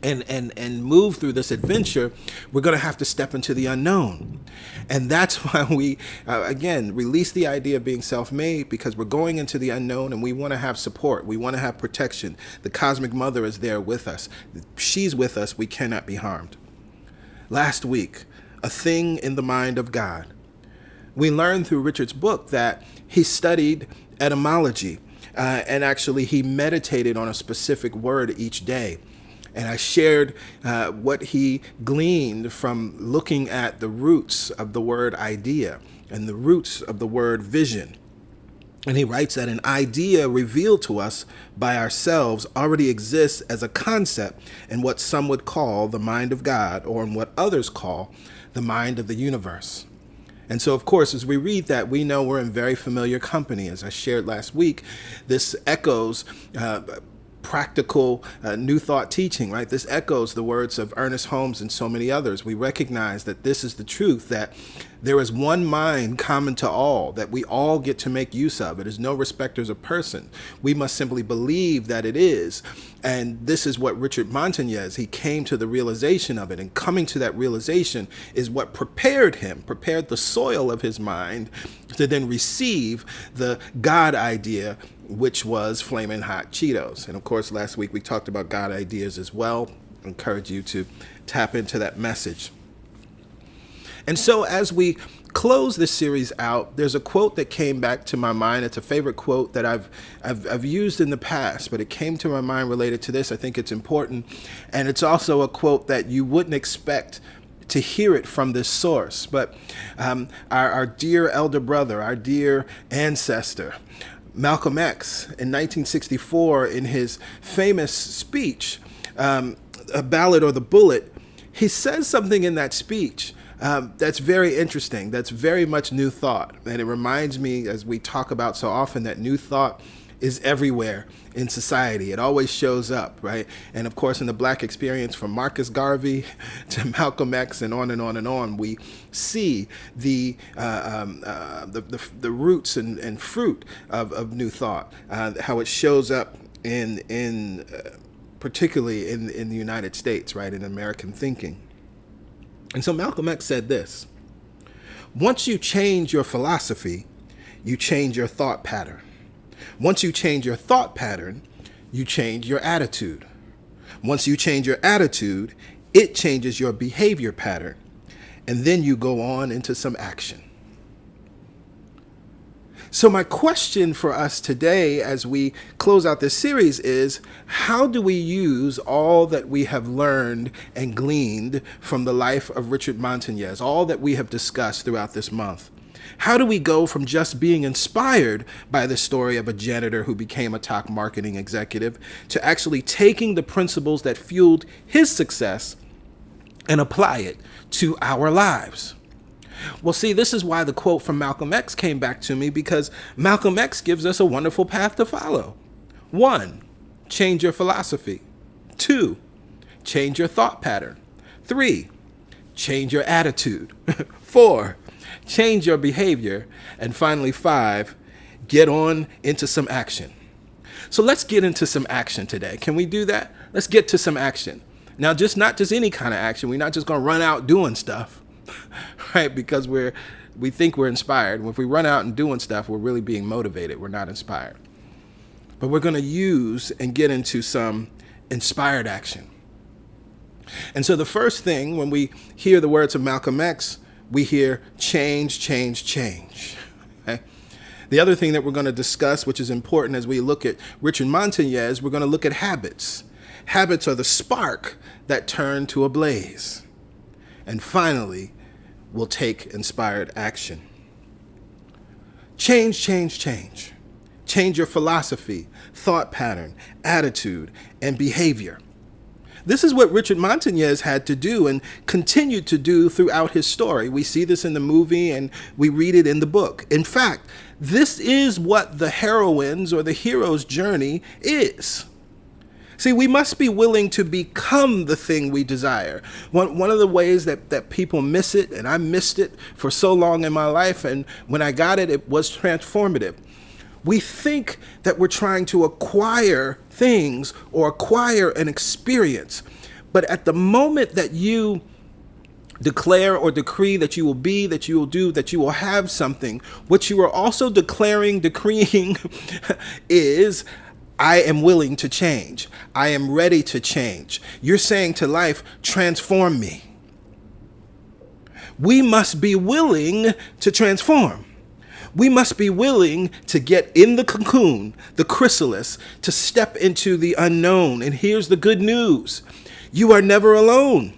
and move through this adventure, we're going to have to step into the unknown. And that's why we, again, release the idea of being self-made, because we're going into the unknown and we want to have support. We want to have protection. The cosmic mother is there with us. She's with us. We cannot be harmed. Last week, a thing in the mind of God. We learned through Richard's book that he studied etymology and actually he meditated on a specific word each day. And I shared what he gleaned from looking at the roots of the word idea and the roots of the word vision. And he writes that an idea revealed to us by ourselves already exists as a concept in what some would call the mind of God, or in what others call the mind of the universe. And so, of course, as we read that, we know we're in very familiar company. As I shared last week, this echoes practical New Thought teaching, right? This echoes the words of Ernest Holmes and so many others. We recognize that this is the truth, that there is one mind common to all, that we all get to make use of. It is no respecters of person. We must simply believe that it is. And this is what Richard Montagnez, he came to the realization of it. And coming to that realization is what prepared the soil of his mind to then receive the God idea, which was Flamin' Hot Cheetos. And of course, last week we talked about God ideas as well. I encourage you to tap into that message. And so as we close this series out, there's a quote that came back to my mind. It's a favorite quote that I've used in the past, but it came to my mind related to this. I think it's important. And it's also a quote that you wouldn't expect to hear it from this source. But our dear elder brother, our dear ancestor, Malcolm X, in 1964, in his famous speech, A Ballad or the Bullet, he says something in that speech that's very interesting. That's very much New Thought. And it reminds me, as we talk about so often, that New Thought is everywhere in society. It always shows up, right? And of course, in the Black experience, from Marcus Garvey to Malcolm X and on and on and on, we see the roots and fruit of New Thought, how it shows up in particularly in the United States, right, in American thinking. And so Malcolm X said this: once you change your philosophy, you change your thought pattern. Once you change your thought pattern, you change your attitude. Once you change your attitude, it changes your behavior pattern. And then you go on into some action. So my question for us today as we close out this series is, how do we use all that we have learned and gleaned from the life of Richard Montañez, all that we have discussed throughout this month? How do we go from just being inspired by the story of a janitor who became a top marketing executive to actually taking the principles that fueled his success and apply it to our lives? Well, see, this is why the quote from Malcolm X came back to me, because Malcolm X gives us a wonderful path to follow. 1, change your philosophy. 2, change your thought pattern. 3, change your attitude. 4, change your behavior. And finally, 5, get on into some action. So let's get into some action today. Can we do that? Let's get to some action. Now, not just any kind of action. We're not just going to run out doing stuff. Right? Because we think we're inspired. If we run out and doing stuff, we're really being motivated. We're not inspired. But we're going to use and get into some inspired action. And so the first thing, when we hear the words of Malcolm X, we hear change, change, change. Okay? The other thing that we're going to discuss, which is important as we look at Richard Montañez, we're going to look at habits. Habits are the spark that turn to a blaze. And finally, we'll take inspired action. Change, change, change. Change your philosophy, thought pattern, attitude, and behavior. This is what Richard Montañez had to do and continued to do throughout his story. We see this in the movie and we read it in the book. In fact, this is what the heroine's or the hero's journey is. See, we must be willing to become the thing we desire. One of the ways that people miss it, and I missed it for so long in my life, and when I got it, it was transformative. We think that we're trying to acquire things or acquire an experience. But at the moment that you declare or decree that you will be, that you will do, that you will have something, what you are also decreeing is, I am willing to change. I am ready to change. You're saying to life, transform me. We must be willing to transform. We must be willing to get in the cocoon, the chrysalis, to step into the unknown. And here's the good news. You are never alone.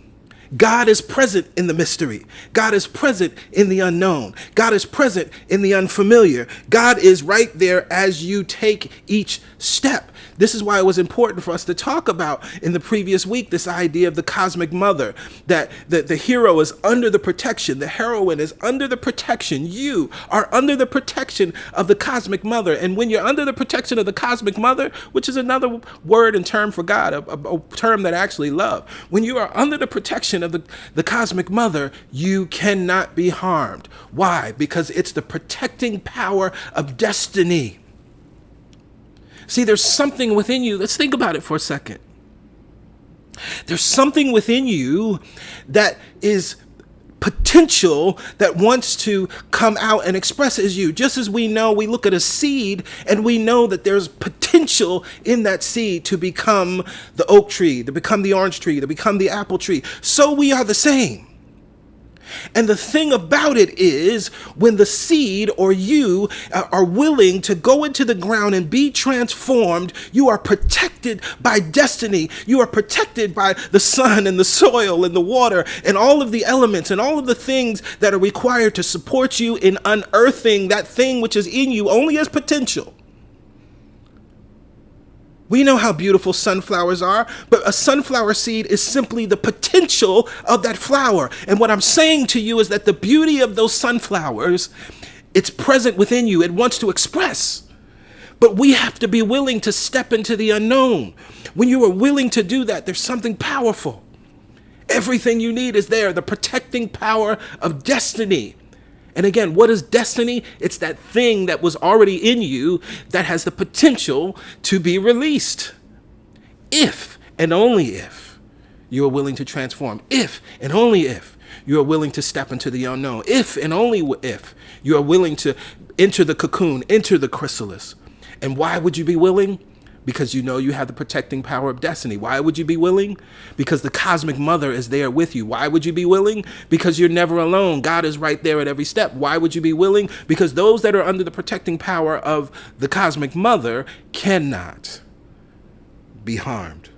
God is present in the mystery. God is present in the unknown. God is present in the unfamiliar. God is right there as you take each step. This is why it was important for us to talk about in the previous week this idea of the cosmic mother, that the hero is under the protection, the heroine is under the protection. You are under the protection of the cosmic mother. And when you're under the protection of the cosmic mother, which is another word and term for God, a term that I actually love, when you are under the protection of the cosmic mother, you cannot be harmed. Why? Because it's the protecting power of destiny. See, there's something within you. Let's think about it for a second. There's something within you that is potential that wants to come out and express as you. Just as we know, we look at a seed and we know that there's potential in that seed to become the oak tree, to become the orange tree, to become the apple tree. So we are the same. And the thing about it is, when the seed or you are willing to go into the ground and be transformed, you are protected by destiny. You are protected by the sun and the soil and the water and all of the elements and all of the things that are required to support you in unearthing that thing which is in you only as potential. We know how beautiful sunflowers are, but a sunflower seed is simply the potential of that flower. And what I'm saying to you is that the beauty of those sunflowers, it's present within you. It wants to express. But we have to be willing to step into the unknown. When you are willing to do that, there's something powerful. Everything you need is there, the protecting power of destiny. And again, what is destiny? It's that thing that was already in you that has the potential to be released. If and only if you are willing to transform. If and only if you are willing to step into the unknown. If and only if you are willing to enter the cocoon, enter the chrysalis. And why would you be willing? Because you know you have the protecting power of destiny. Why would you be willing? Because the cosmic mother is there with you. Why would you be willing? Because you're never alone. God is right there at every step. Why would you be willing? Because those that are under the protecting power of the cosmic mother cannot be harmed.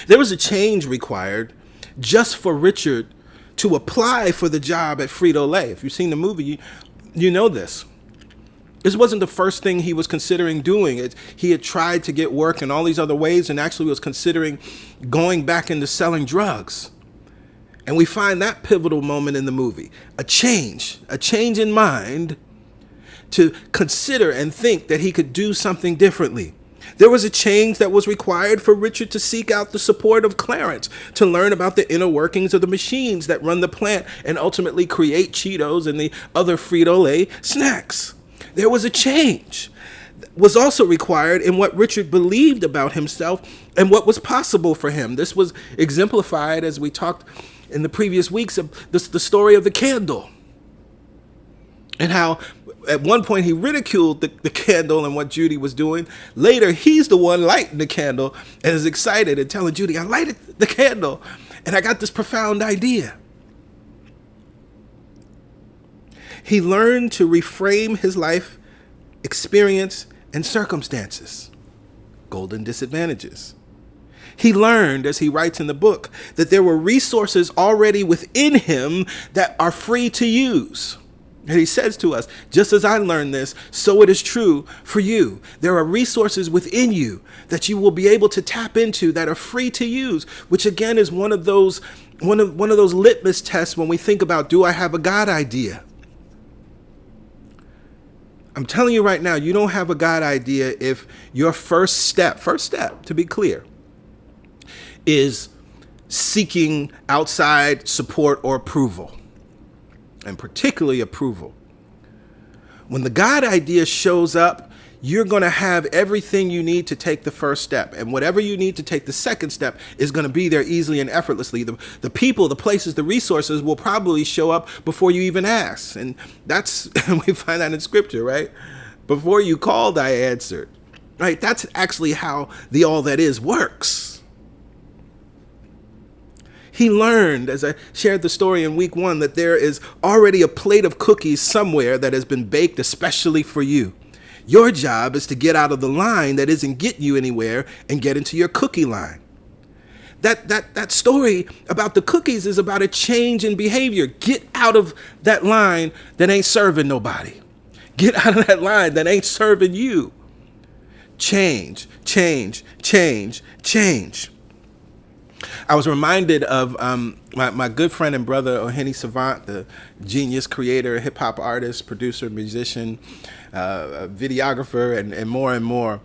There was a change required just for Richard to apply for the job at Frito-Lay. If you've seen the movie, you know this. This wasn't the first thing he was considering doing. He had tried to get work in all these other ways and actually was considering going back into selling drugs. And we find that pivotal moment in the movie. A change in mind to consider and think that he could do something differently. There was a change that was required for Richard to seek out the support of Clarence, to learn about the inner workings of the machines that run the plant and ultimately create Cheetos and the other Frito-Lay snacks. There was a change that was also required in what Richard believed about himself and what was possible for him. This was exemplified, as we talked in the previous weeks, of the story of the candle, and how at one point he ridiculed the candle and what Judy was doing. Later, he's the one lighting the candle and is excited and telling Judy, I lighted the candle and I got this profound idea. He learned to reframe his life experience and circumstances. Golden disadvantages. He learned, as he writes in the book, that there were resources already within him that are free to use. And he says to us, just as I learned this, so it is true for you. There are resources within you that you will be able to tap into that are free to use, which again is one of those litmus tests when we think about, do I have a God idea? I'm telling you right now, you don't have a God idea if your first step, to be clear, is seeking outside support or approval, and particularly approval. When the God idea shows up, you're going to have everything you need to take the first step. And whatever you need to take the second step is going to be there easily and effortlessly. The people, the places, the resources will probably show up before you even ask. And that's, we find that in scripture, right? Before you called, I answered. Right? That's actually how the all that is works. He learned, as I shared the story in week 1, that there is already a plate of cookies somewhere that has been baked especially for you. Your job is to get out of the line that isn't getting you anywhere and get into your cookie line. That story about the cookies is about a change in behavior. Get out of that line that ain't serving nobody. Get out of that line that ain't serving you. Change, change, change, change. I was reminded of my good friend and brother, Oheni Savant, the genius creator, hip-hop artist, producer, musician, videographer, and more and more.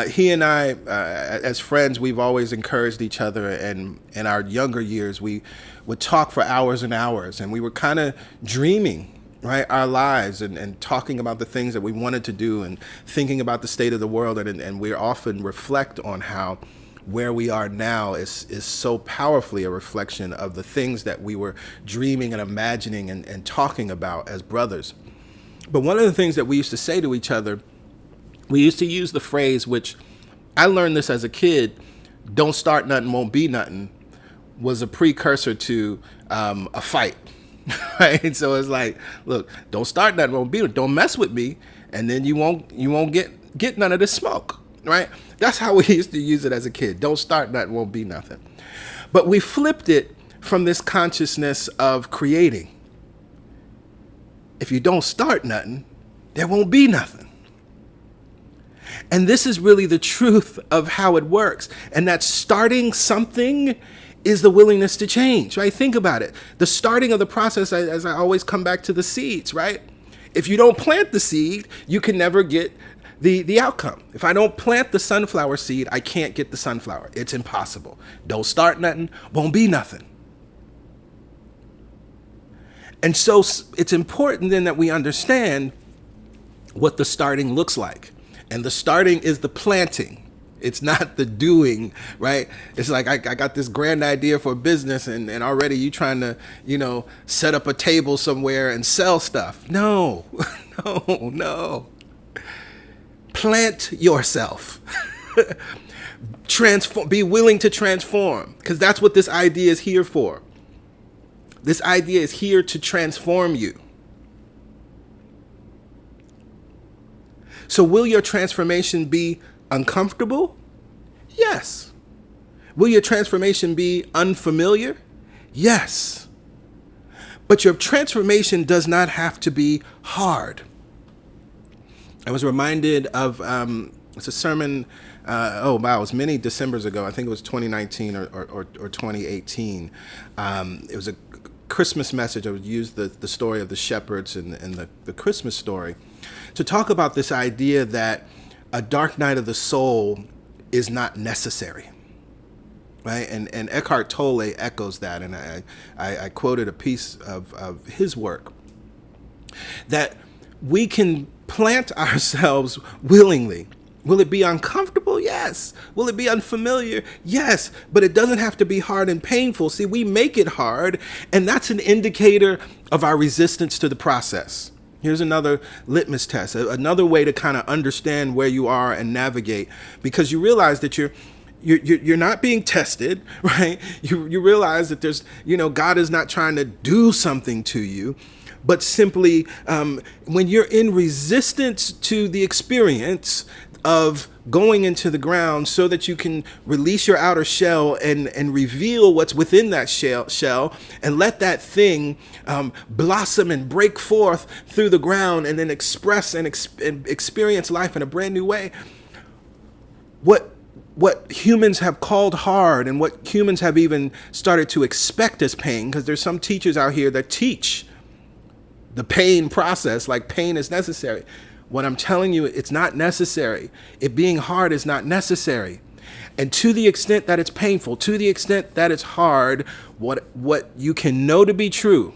He and I, as friends, we've always encouraged each other, and in our younger years, we would talk for hours and hours, and we were kind of dreaming, right, our lives and talking about the things that we wanted to do and thinking about the state of the world, and we often reflect on how where we are now is so powerfully a reflection of the things that we were dreaming and imagining and talking about as brothers. But one of the things that we used to say to each other, we used to use the phrase, which I learned this as a kid, don't start nothing, won't be nothing, was a precursor to a fight. Right? So it's like, look, don't start nothing, won't be nothing, don't mess with me, and then you won't get none of this smoke. Right? That's how we used to use it as a kid. Don't start nothing, won't be nothing. But we flipped it from this consciousness of creating. If you don't start nothing, there won't be nothing. And this is really the truth of how it works. And that starting something is the willingness to change, right? Think about it. The starting of the process, as I always come back to the seeds, right? If you don't plant the seed, you can never get the outcome. If I don't plant the sunflower seed, I can't get the sunflower. It's impossible. Don't start nothing, won't be nothing. And so it's important then that we understand what the starting looks like. And the starting is the planting. It's not the doing, right? It's like I got this grand idea for a business and already you trying to, set up a table somewhere and sell stuff. No, no. Plant yourself. Transform. Be willing to transform, because that's what this idea is here for. This idea is here to transform you. So will your transformation be uncomfortable? Yes. Will your transformation be unfamiliar? Yes. But your transformation does not have to be hard. I was reminded of it's a sermon. It was many Decembers ago. I think it was 2019 or 2018. It was a Christmas message. I would use the story of the shepherds and the Christmas story to talk about this idea that a dark night of the soul is not necessary, right? And Eckhart Tolle echoes that, and I quoted a piece of his work, that we can plant ourselves willingly. Will it be uncomfortable? Yes. Will it be unfamiliar? Yes. But it doesn't have to be hard and painful. See, we make it hard, and that's an indicator of our resistance to the process. Here's another litmus test, another way to kind of understand where you are and navigate, because you realize that you're not being tested, right? You realize that there's, God is not trying to do something to you, but simply when you're in resistance to the experience of going into the ground so that you can release your outer shell and reveal what's within that shell and let that thing blossom and break forth through the ground and then express and experience life in a brand new way. What humans have called hard and what humans have even started to expect as pain, because there's some teachers out here that teach the pain process like pain is necessary. What I'm telling you, it's not necessary. It being hard is not necessary. And to the extent that it's painful, to the extent that it's hard, what you can know to be true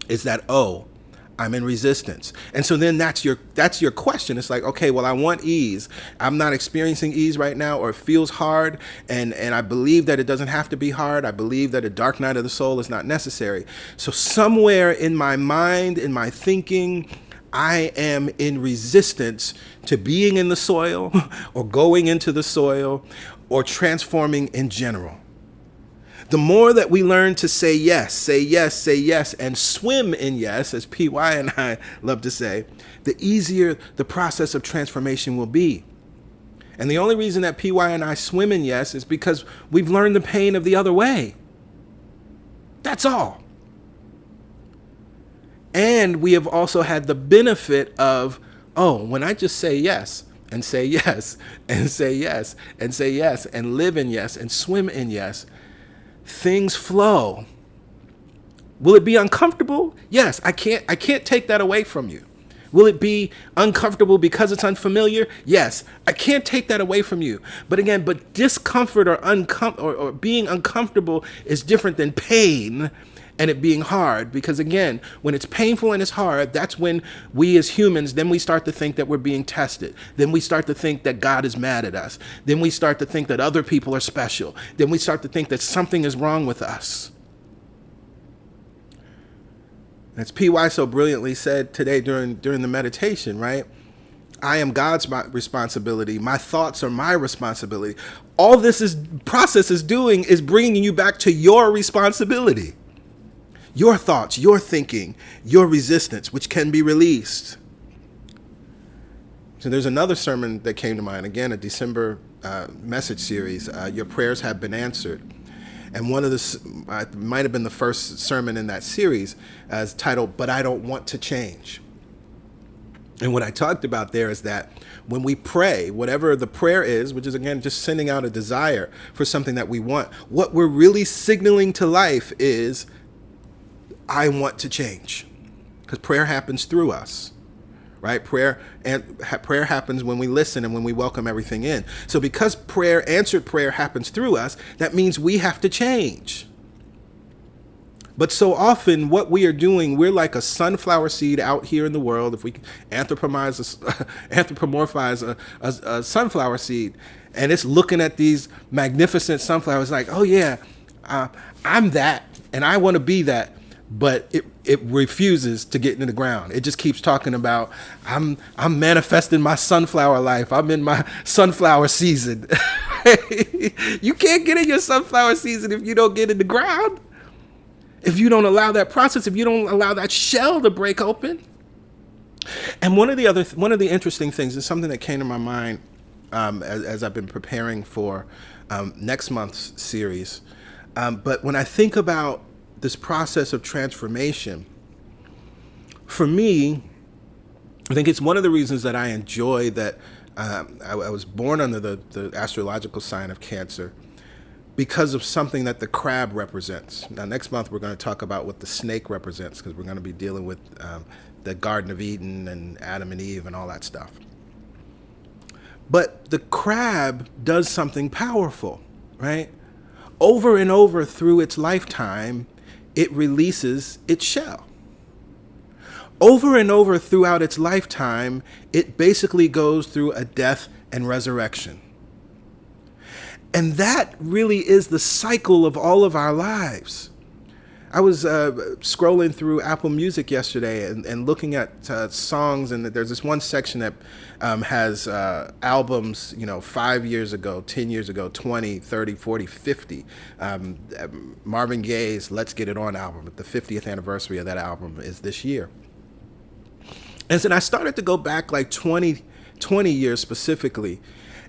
is that, I'm in resistance. And so then that's your question. It's like, okay, well, I want ease. I'm not experiencing ease right now, or it feels hard. And I believe that it doesn't have to be hard. I believe that a dark night of the soul is not necessary. So somewhere in my mind, in my thinking, I am in resistance to being in the soil or going into the soil or transforming in general. The more that we learn to say yes, say yes, say yes, and swim in yes, as PY and I love to say, the easier the process of transformation will be. And the only reason that PY and I swim in yes is because we've learned the pain of the other way. That's all. And we have also had the benefit of, when I just say yes and say yes and say yes and say yes and live in yes and swim in yes, things flow. Will it be uncomfortable? Yes, I can't take that away from you. Will it be uncomfortable because it's unfamiliar? Yes, I can't take that away from you. But again, discomfort or being uncomfortable is different than pain and it being hard, because again, when it's painful and it's hard, that's when we as humans, then we start to think that we're being tested. Then we start to think that God is mad at us. Then we start to think that other people are special. Then we start to think that something is wrong with us. As PY so brilliantly said today during the meditation, right? I am God's responsibility. My thoughts are my responsibility. All this process is doing is bringing you back to your responsibility. Your thoughts, your thinking, your resistance, which can be released. So there's another sermon that came to mind, again, a December message series, Your Prayers Have Been Answered. And one of might have been the first sermon in that series, is titled, But I Don't Want to Change. And what I talked about there is that when we pray, whatever the prayer is, which is, again, just sending out a desire for something that we want, what we're really signaling to life is, I want to change, because prayer happens through us, right? Prayer happens when we listen and when we welcome everything in. So because answered prayer happens through us, that means we have to change. But so often what we are doing, we're like a sunflower seed out here in the world. If we anthropomorphize a sunflower seed, and it's looking at these magnificent sunflowers like, oh yeah, I'm that, and I want to be that. But it refuses to get into the ground. It just keeps talking about, I'm manifesting my sunflower life. I'm in my sunflower season. You can't get in your sunflower season if you don't get in the ground. If you don't allow that process, if you don't allow that shell to break open. And one of the interesting things is something that came to my mind as I've been preparing for next month's series. But when I think about this process of transformation, for me, I think it's one of the reasons that I enjoy that I was born under the astrological sign of Cancer, because of something that the crab represents. Now, next month, we're going to talk about what the snake represents, because we're going to be dealing with the Garden of Eden and Adam and Eve and all that stuff. But the crab does something powerful, right? Over and over through its lifetime, it releases its shell. Over and over throughout its lifetime, it basically goes through a death and resurrection. And that really is the cycle of all of our lives. I was scrolling through Apple Music yesterday and looking at songs, and there's this one section that has albums, 5 years ago, 10 years ago, 20, 30, 40, 50. Marvin Gaye's Let's Get It On album, the 50th anniversary of that album is this year. And so I started to go back like 20 years specifically.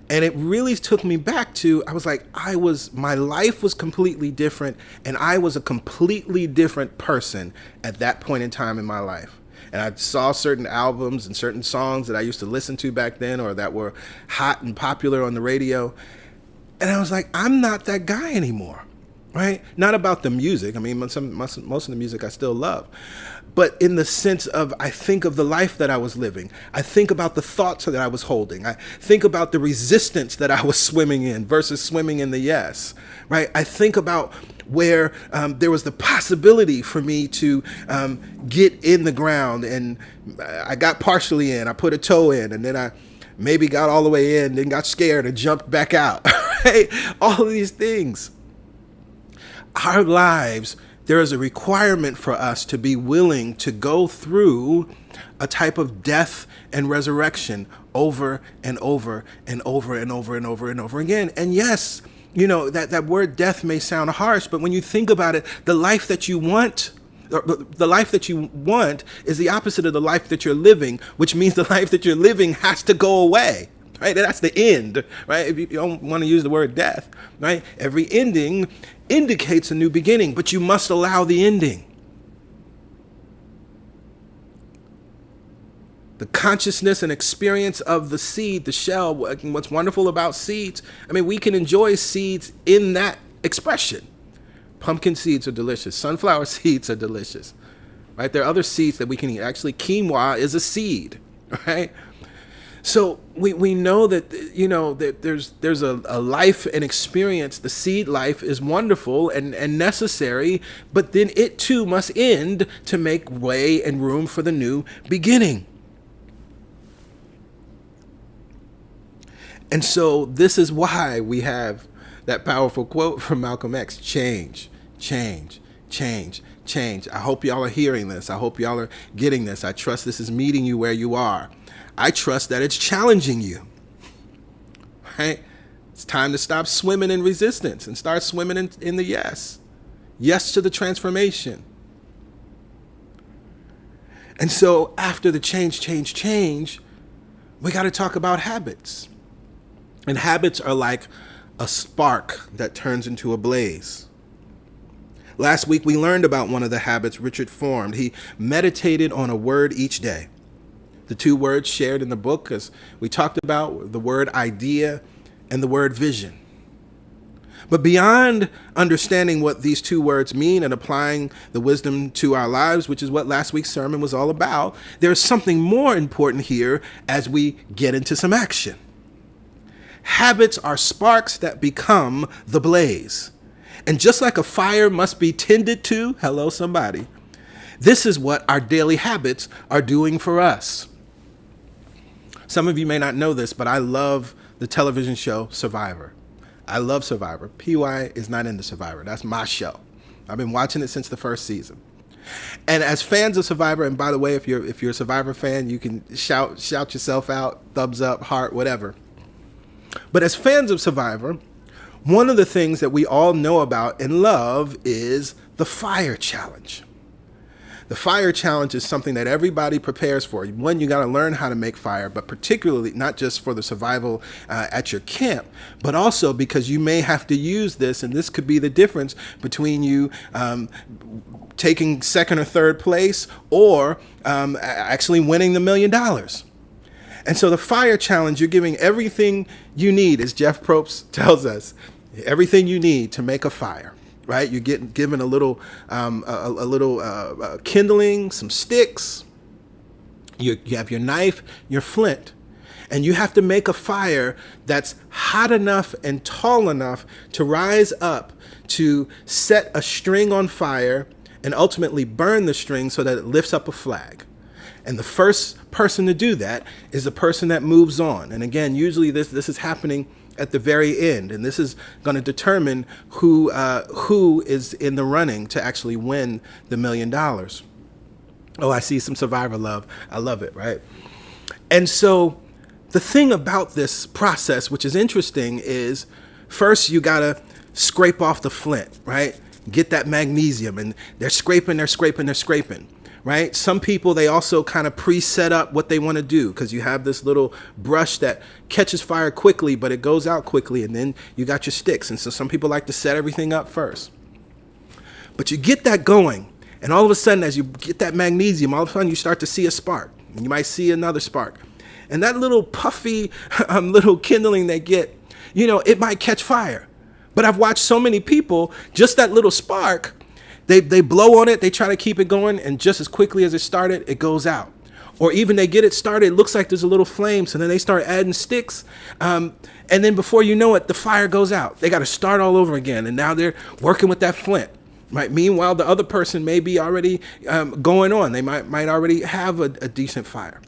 And it really took me back to, I was like, my life was completely different, and I was a completely different person at that point in time in my life. And I saw certain albums and certain songs that I used to listen to back then, or that were hot and popular on the radio. And I was like, I'm not that guy anymore, right? Not about the music. I mean, most of the music I still love. But in the sense of, I think of the life that I was living. I think about the thoughts that I was holding. I think about the resistance that I was swimming in versus swimming in the yes, right? I think about where there was the possibility for me to get in the ground, and I got partially in. I put a toe in, and then I maybe got all the way in, then got scared and jumped back out, right? All of these things. Our lives, there is a requirement for us to be willing to go through a type of death and resurrection over and over and over and over and over and over again. And yes, that word death may sound harsh, but when you think about it, the life that you want is the opposite of the life that you're living, which means the life that you're living has to go away. Right? That's the end, right? If you don't want to use the word death, right? Every ending indicates a new beginning, but you must allow the ending. The consciousness and experience of the seed, the shell, what's wonderful about seeds, I mean, we can enjoy seeds in that expression. Pumpkin seeds are delicious. Sunflower seeds are delicious, right? There are other seeds that we can eat. Actually, quinoa is a seed, right? So we know that, that there's a life and experience. The seed life is wonderful and necessary, but then it too must end to make way and room for the new beginning. And so this is why we have that powerful quote from Malcolm X: change, change, change, change. I hope y'all are hearing this. I hope y'all are getting this. I trust this is meeting you where you are. I trust that it's challenging you, right? It's time to stop swimming in resistance and start swimming in the yes. Yes to the transformation. And so after the change, we got to talk about habits. And habits are like a spark that turns into a blaze. Last week, we learned about one of the habits Richard formed. He meditated on a word each day. The two words shared in the book, as we talked about, the word idea and the word vision. But beyond understanding what these two words mean and applying the wisdom to our lives, which is what last week's sermon was all about, there's something more important here as we get into some action. Habits are sparks that become the blaze. And just like a fire must be tended to, hello, somebody, this is what our daily habits are doing for us. Some of you may not know this, but I love the television show Survivor. I love Survivor. PY is not into Survivor. That's my show. I've been watching it since the first season. And as fans of Survivor, and by the way, if you're a Survivor fan, you can shout yourself out, thumbs up, heart, whatever. But as fans of Survivor, one of the things that we all know about and love is the fire challenge. The fire challenge is something that everybody prepares for. One, you got to learn how to make fire, but particularly not just for the survival at your camp, but also because you may have to use this, and this could be the difference between you taking second or third place or actually winning the $1 million. And so the fire challenge, you're giving everything you need, as Jeff Probst tells us, everything you need to make a fire. Right, you're given a little kindling, some sticks. You have your knife, your flint, and you have to make a fire that's hot enough and tall enough to rise up to set a string on fire and ultimately burn the string so that it lifts up a flag. And the first person to do that is the person that moves on. And again, usually this is happening at the very end, and this is going to determine who is in the running to actually win the $1 million. Oh, I see some Survivor love. I love it, right? And so the thing about this process, which is interesting, is first you got to scrape off the flint, right? Get that magnesium, and they're scraping. Right? Some people, they also kind of pre-set up what they want to do, because you have this little brush that catches fire quickly, but it goes out quickly, and then you got your sticks. And so some people like to set everything up first. But you get that going, and all of a sudden, as you get that magnesium, all of a sudden you start to see a spark, and you might see another spark. And that little puffy little kindling they get, it might catch fire. But I've watched so many people, just that little spark, They blow on it, they try to keep it going, and just as quickly as it started, it goes out. Or even they get it started, it looks like there's a little flame, so then they start adding sticks, and then before you know it, the fire goes out. They got to start all over again, and now they're working with that flint. Right? Meanwhile, the other person may be already going on. They might already have a decent fire.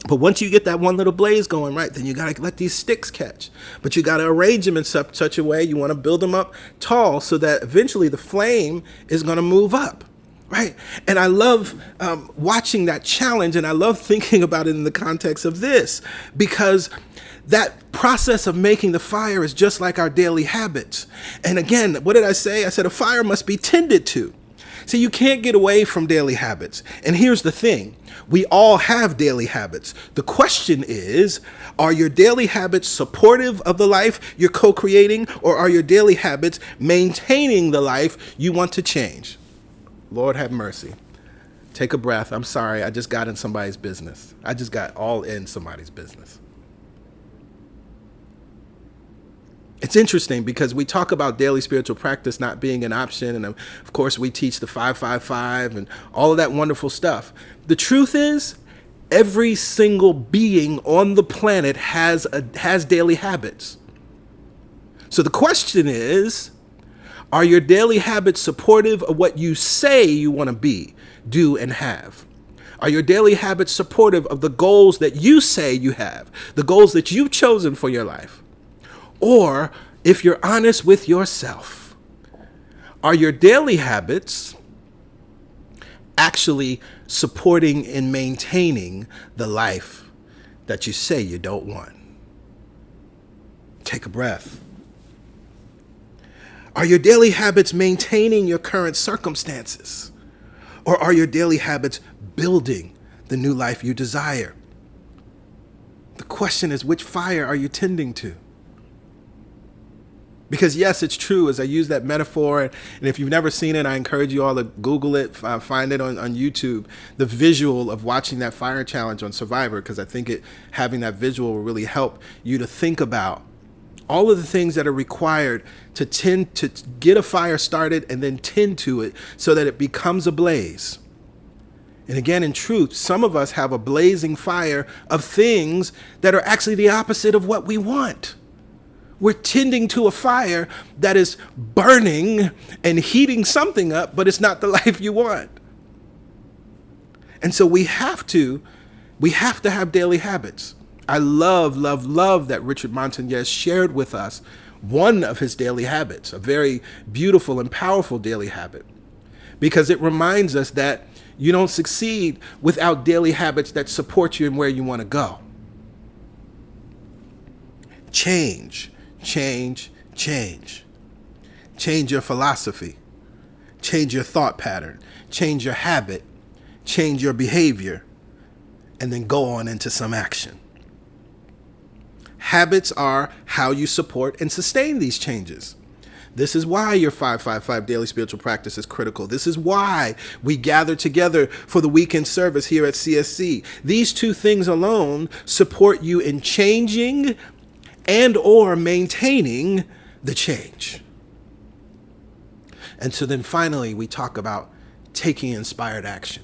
But once you get that one little blaze going, right, then you got to let these sticks catch. But you got to arrange them in such a way, you want to build them up tall so that eventually the flame is going to move up, right? And I love watching that challenge, and I love thinking about it in the context of this, because that process of making the fire is just like our daily habits. And again, what did I say? I said a fire must be tended to. See, you can't get away from daily habits. And here's the thing. We all have daily habits. The question is, are your daily habits supportive of the life you're co-creating, or are your daily habits maintaining the life you want to change? Lord have mercy. Take a breath. I'm sorry. I just got in somebody's business. I just got all in somebody's business. It's interesting because we talk about daily spiritual practice not being an option. And of course, we teach the 5-5-5 and all of that wonderful stuff. The truth is, every single being on the planet has daily habits. So the question is, are your daily habits supportive of what you say you want to be, do, and have? Are your daily habits supportive of the goals that you say you have, the goals that you've chosen for your life? Or, if you're honest with yourself, are your daily habits actually supporting and maintaining the life that you say you don't want? Take a breath. Are your daily habits maintaining your current circumstances? Or are your daily habits building the new life you desire? The question is, which fire are you tending to? Because yes, it's true, as I use that metaphor, and if you've never seen it, I encourage you all to Google it, find it on YouTube, the visual of watching that fire challenge on Survivor, because I think having that visual will really help you to think about all of the things that are required to tend to get a fire started and then tend to it so that it becomes a blaze. And again, in truth, some of us have a blazing fire of things that are actually the opposite of what we want. We're tending to a fire that is burning and heating something up, but it's not the life you want. And so we have to have daily habits. I love that Richard Montañez shared with us one of his daily habits, a very beautiful and powerful daily habit, because it reminds us that you don't succeed without daily habits that support you in where you want to go. Change. Change your philosophy. Change your thought pattern. Change your habit. Change your behavior. And then go on into some action. Habits are how you support and sustain these changes. This is why your 555 daily spiritual practice is critical. This is why we gather together for the weekend service here at CSC. These two things alone support you in changing and or maintaining the change. And so then finally, we talk about taking inspired action.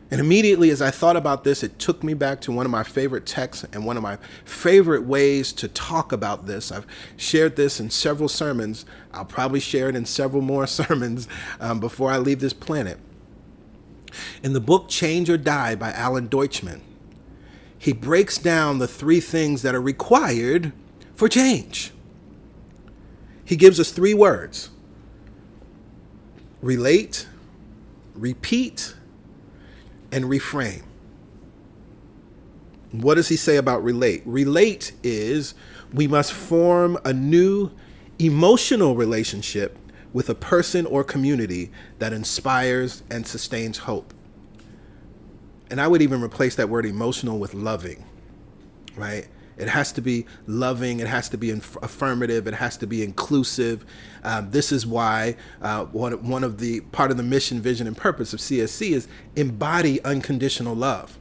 And immediately as I thought about this, it took me back to one of my favorite texts and one of my favorite ways to talk about this. I've shared this in several sermons. I'll probably share it in several more sermons before I leave this planet. In the book Change or Die by Alan Deutschman, he breaks down the three things that are required for change. He gives us three words: relate, repeat, and reframe. What does he say about relate? Relate is we must form a new emotional relationship with a person or community that inspires and sustains hope. And I would even replace that word emotional with loving, right? It has to be loving. It has to be affirmative. It has to be inclusive. This is why one of the part of the mission, vision, and purpose of CSC is embody unconditional love.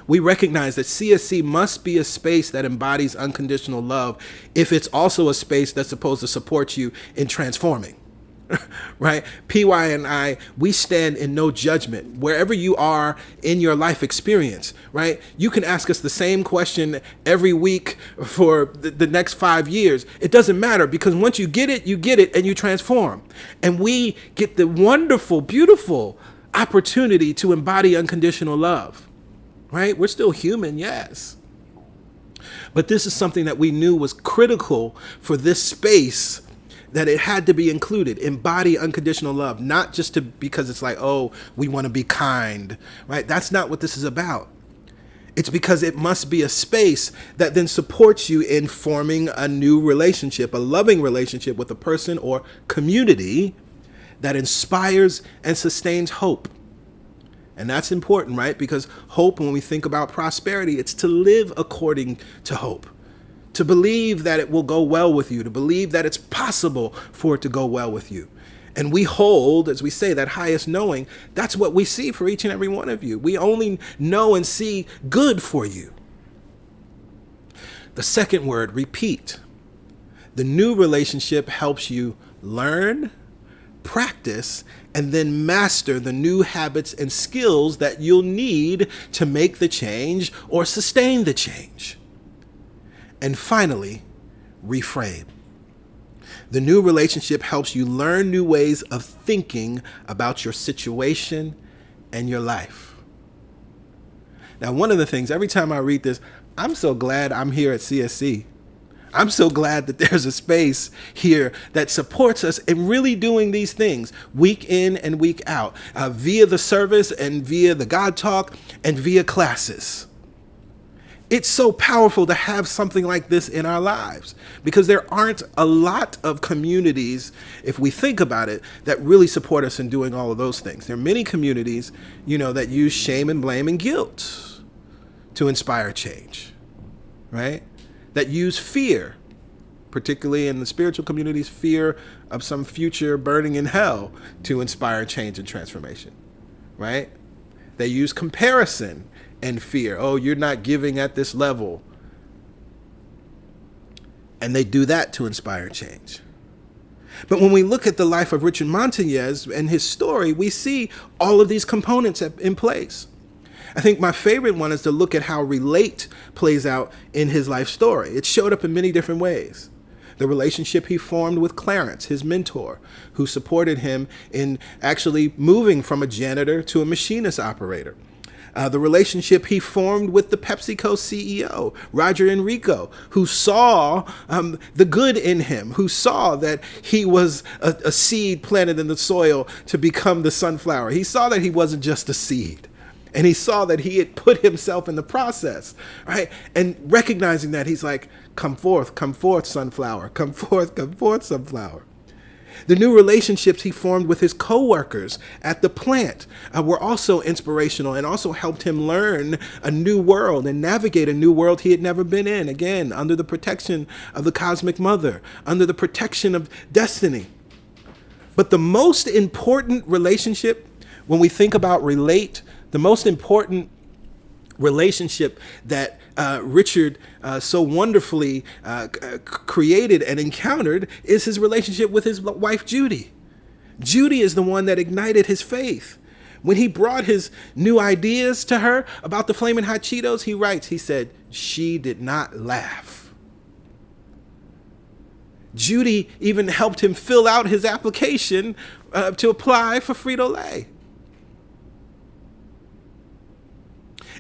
We recognize that CSC must be a space that embodies unconditional love if it's also a space that's supposed to support you in transforming. Right? PY and I, we stand in no judgment. Wherever you are in your life experience, right? You can ask us the same question every week for the next 5 years. It doesn't matter, because once you get it and you transform. And we get the wonderful, beautiful opportunity to embody unconditional love, right? We're still human, yes. But this is something that we knew was critical for this space, that it had to be included. Embody unconditional love, not just because it's like, oh, we want to be kind, right? That's not what this is about. It's because it must be a space that then supports you in forming a new relationship, a loving relationship with a person or community that inspires and sustains hope. And that's important, right? Because hope, when we think about prosperity, it's to live according to hope. To believe that it will go well with you, to believe that it's possible for it to go well with you. And we hold, as we say, that highest knowing. That's what we see for each and every one of you. We only know and see good for you. The second word, repeat. The new relationship helps you learn, practice, and then master the new habits and skills that you'll need to make the change or sustain the change. And finally, reframe. The new relationship helps you learn new ways of thinking about your situation and your life. Now, one of the things, every time I read this, I'm so glad I'm here at CSC. I'm so glad that there's a space here that supports us in really doing these things week in and week out, via the service and via the God Talk and via classes. It's so powerful to have something like this in our lives, because there aren't a lot of communities, if we think about it, that really support us in doing all of those things. There are many communities, that use shame and blame and guilt to inspire change, right? That use fear, particularly in the spiritual communities, fear of some future burning in hell to inspire change and transformation, right? They use comparison and fear. Oh, you're not giving at this level. And they do that to inspire change. But when we look at the life of Richard Montañez and his story, we see all of these components in place. I think my favorite one is to look at how relate plays out in his life story. It showed up in many different ways. The relationship he formed with Clarence, his mentor, who supported him in actually moving from a janitor to a machinist operator. The relationship he formed with the PepsiCo CEO, Roger Enrico, who saw the good in him, who saw that he was a seed planted in the soil to become the sunflower. He saw that he wasn't just a seed. And he saw that he had put himself in the process, right? And recognizing that, he's like, come forth, sunflower. Come forth, sunflower. The new relationships he formed with his coworkers at the plant were also inspirational and also helped him learn a new world and navigate a new world he had never been in. Again, under the protection of the cosmic mother, under the protection of destiny. But the most important relationship, when we think about relate, the most important relationship that Richard so wonderfully created and encountered is his relationship with his wife, Judy. Judy is the one that ignited his faith. When he brought his new ideas to her about the Flamin' Hot Cheetos, he writes, he said, she did not laugh. Judy even helped him fill out his application to apply for Frito-Lay.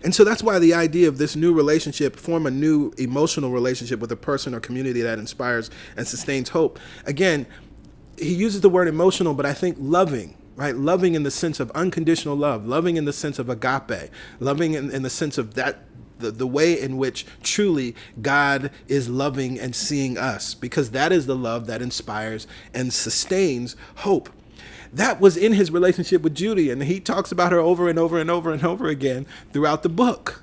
And so that's why the idea of this new relationship, form a new emotional relationship with a person or community that inspires and sustains hope. Again, he uses the word emotional, but I think loving, right? Loving in the sense of unconditional love, loving in the sense of agape, loving in the sense of that, the way in which truly God is loving and seeing us, because that is the love that inspires and sustains hope. That was in his relationship with Judy, and he talks about her over and over and over and over again throughout the book.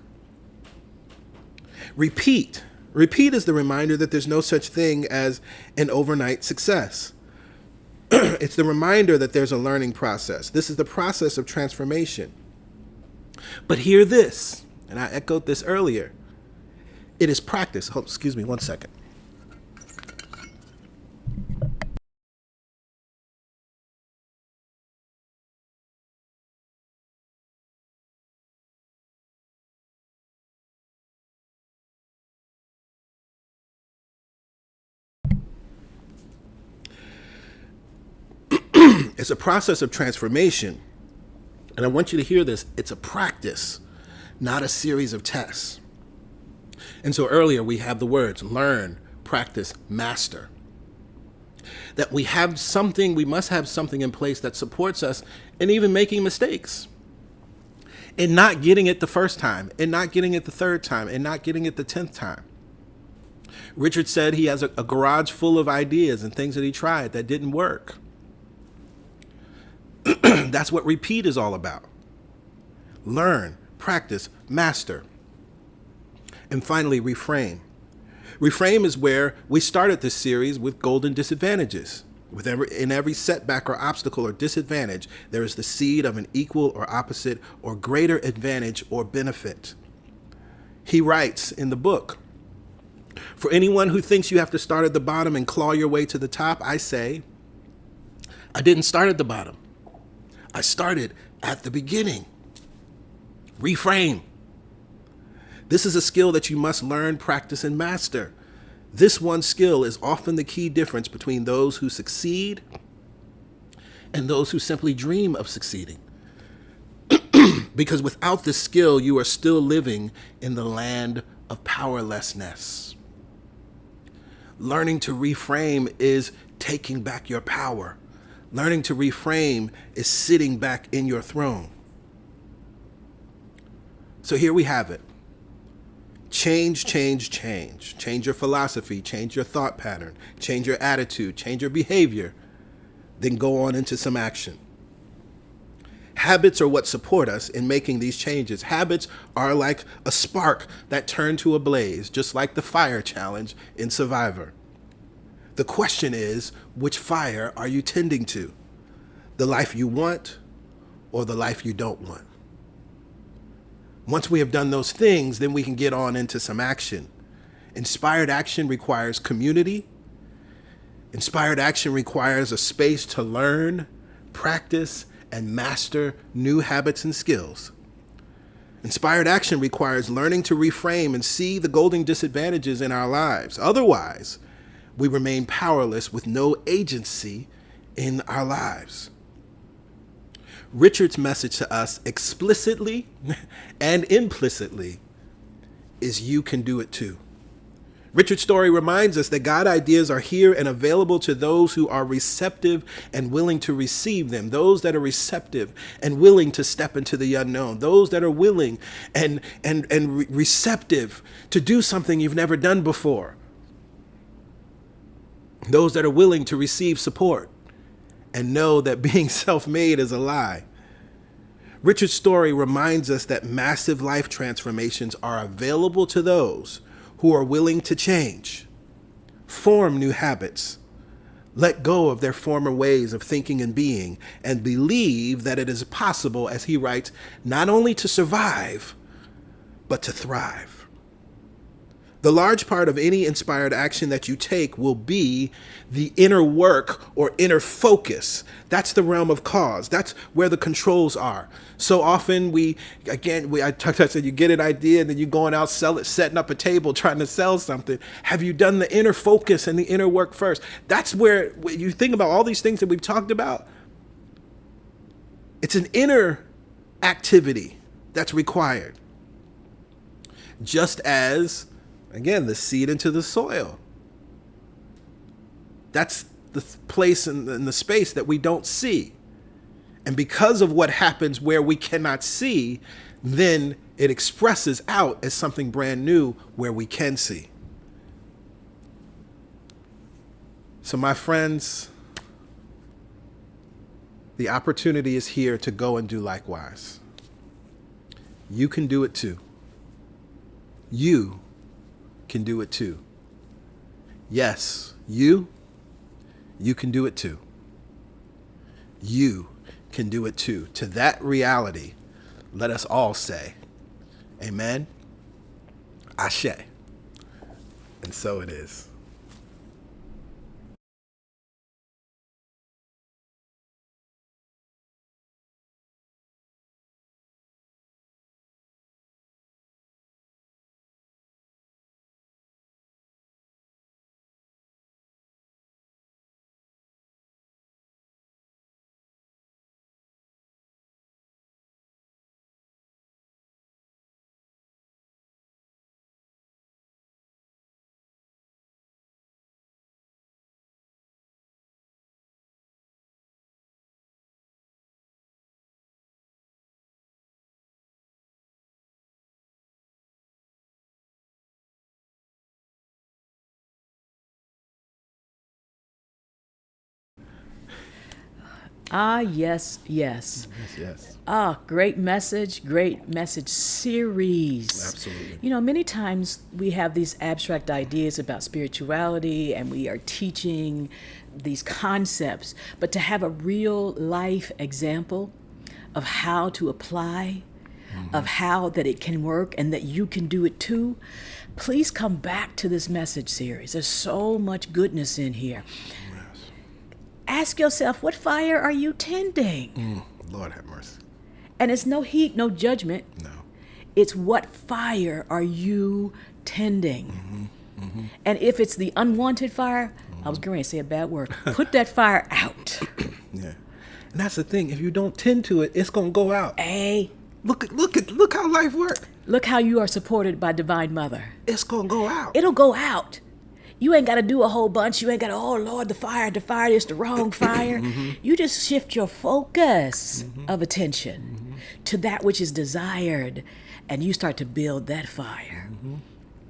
Repeat. Repeat is the reminder that there's no such thing as an overnight success. It's the reminder that there's a learning process. This is the process of transformation. But hear this, and I echoed this earlier. It is practice. Oh, excuse me, one second. It's a process of transformation. And I want you to hear this. It's a practice, not a series of tests. And so earlier we have the words learn, practice, master. That we must have something in place that supports us in even making mistakes. In not getting it the first time, in not getting it the third time, in not getting it the 10th time. Richard said he has a garage full of ideas and things that he tried that didn't work. That's what repeat is all about. Learn, practice, master. And finally, reframe. Reframe is where we started this series with golden disadvantages. In every setback or obstacle or disadvantage, there is the seed of an equal or opposite or greater advantage or benefit. He writes in the book, for anyone who thinks you have to start at the bottom and claw your way to the top, I say, I didn't start at the bottom. I started at the beginning. Reframe. This is a skill that you must learn, practice, and master. This one skill is often the key difference between those who succeed and those who simply dream of succeeding. Because without this skill, you are still living in the land of powerlessness. Learning to reframe is taking back your power. Learning to reframe is sitting back in your throne. So here we have it. Change, change, change. Change your philosophy, change your thought pattern, change your attitude, change your behavior, then go on into some action. Habits are what support us in making these changes. Habits are like a spark that turn to a blaze, just like the fire challenge in Survivor. The question is, which fire are you tending to? The life you want or the life you don't want? Once we have done those things, then we can get on into some action. Inspired action requires community. Inspired action requires a space to learn, practice, and master new habits and skills. Inspired action requires learning to reframe and see the golden disadvantages in our lives. Otherwise, we remain powerless with no agency in our lives. Richard's message to us explicitly and implicitly is you can do it too. Richard's story reminds us that God ideas are here and available to those who are receptive and willing to receive them, those that are receptive and willing to step into the unknown, those that are willing and receptive to do something you've never done before, those that are willing to receive support and know that being self-made is a lie. Richard's story reminds us that massive life transformations are available to those who are willing to change, form new habits, let go of their former ways of thinking and being, and believe that it is possible, as he writes, not only to survive, but to thrive. The large part of any inspired action that you take will be the inner work or inner focus. That's the realm of cause. That's where the controls are. So often I said you get an idea and then you're going out, setting up a table, trying to sell something. Have you done the inner focus and the inner work first? That's where you think about all these things that we've talked about. It's an inner activity that's required. Just as, again, the seed into the soil. That's the place in the space that we don't see. And because of what happens where we cannot see, then it expresses out as something brand new where we can see. So my friends, the opportunity is here to go and do likewise. You can do it too. You can do it too. Yes, you can do it too. You can do it too. To that reality, let us all say, amen, ashe. And so it is. Ah, yes, yes. Yes. Ah, great message series. Absolutely. You know, many times we have these abstract ideas about spirituality and we are teaching these concepts, but to have a real life example of how to apply, of how that it can work and that you can do it too, please come back to this message series. There's so much goodness in here. Ask yourself, what fire are you tending? Lord have mercy. And it's no heat, no judgment. No. It's what fire are you tending? And if it's the unwanted fire, I was going to say a bad word, put that fire out. Yeah. And that's the thing. If you don't tend to it, it's going to go out. Hey, Look how life works. look how you are supported by Divine Mother. It's going to go out. It'll go out. You ain't got to do a whole bunch. You ain't got to, oh, Lord, the fire is the wrong fire. You just shift your focus of attention to that which is desired, and you start to build that fire,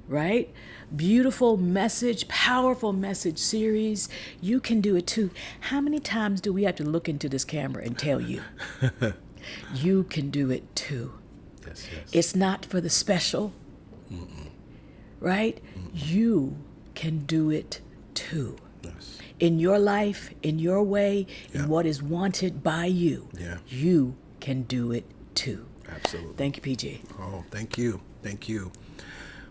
right? Beautiful message, powerful message series. You can do it too. How many times do we have to look into this camera and tell you? You can do it too. Yes. It's not for the special, right? You can do it too. Yes. In your life, in your way, in what is wanted by you, you can do it too. Absolutely. Thank you, PG. Oh, thank you. Thank you.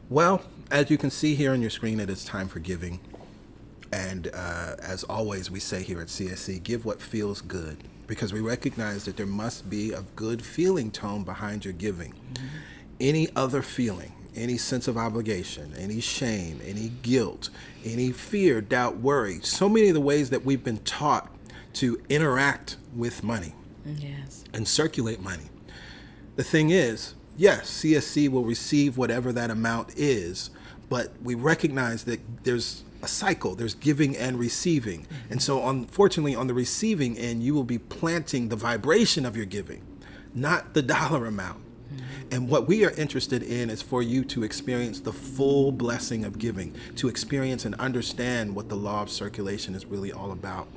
Well, as you can see here on your screen, it is time for giving. And as always, we say here at CSC, give what feels good. because we recognize that there must be a good feeling tone behind your giving. Any other feeling, any sense of obligation, any shame, any guilt, any fear, doubt, worry, so many of the ways that we've been taught to interact with money Yes. and circulate money. The thing is, yes, CSC will receive whatever that amount is, but we recognize that there's a cycle, there's giving and receiving. And so unfortunately on the receiving end, you will be planting the vibration of your giving, not the dollar amount. And what we are interested in is for you to experience the full blessing of giving, to experience and understand what the law of circulation is really all about.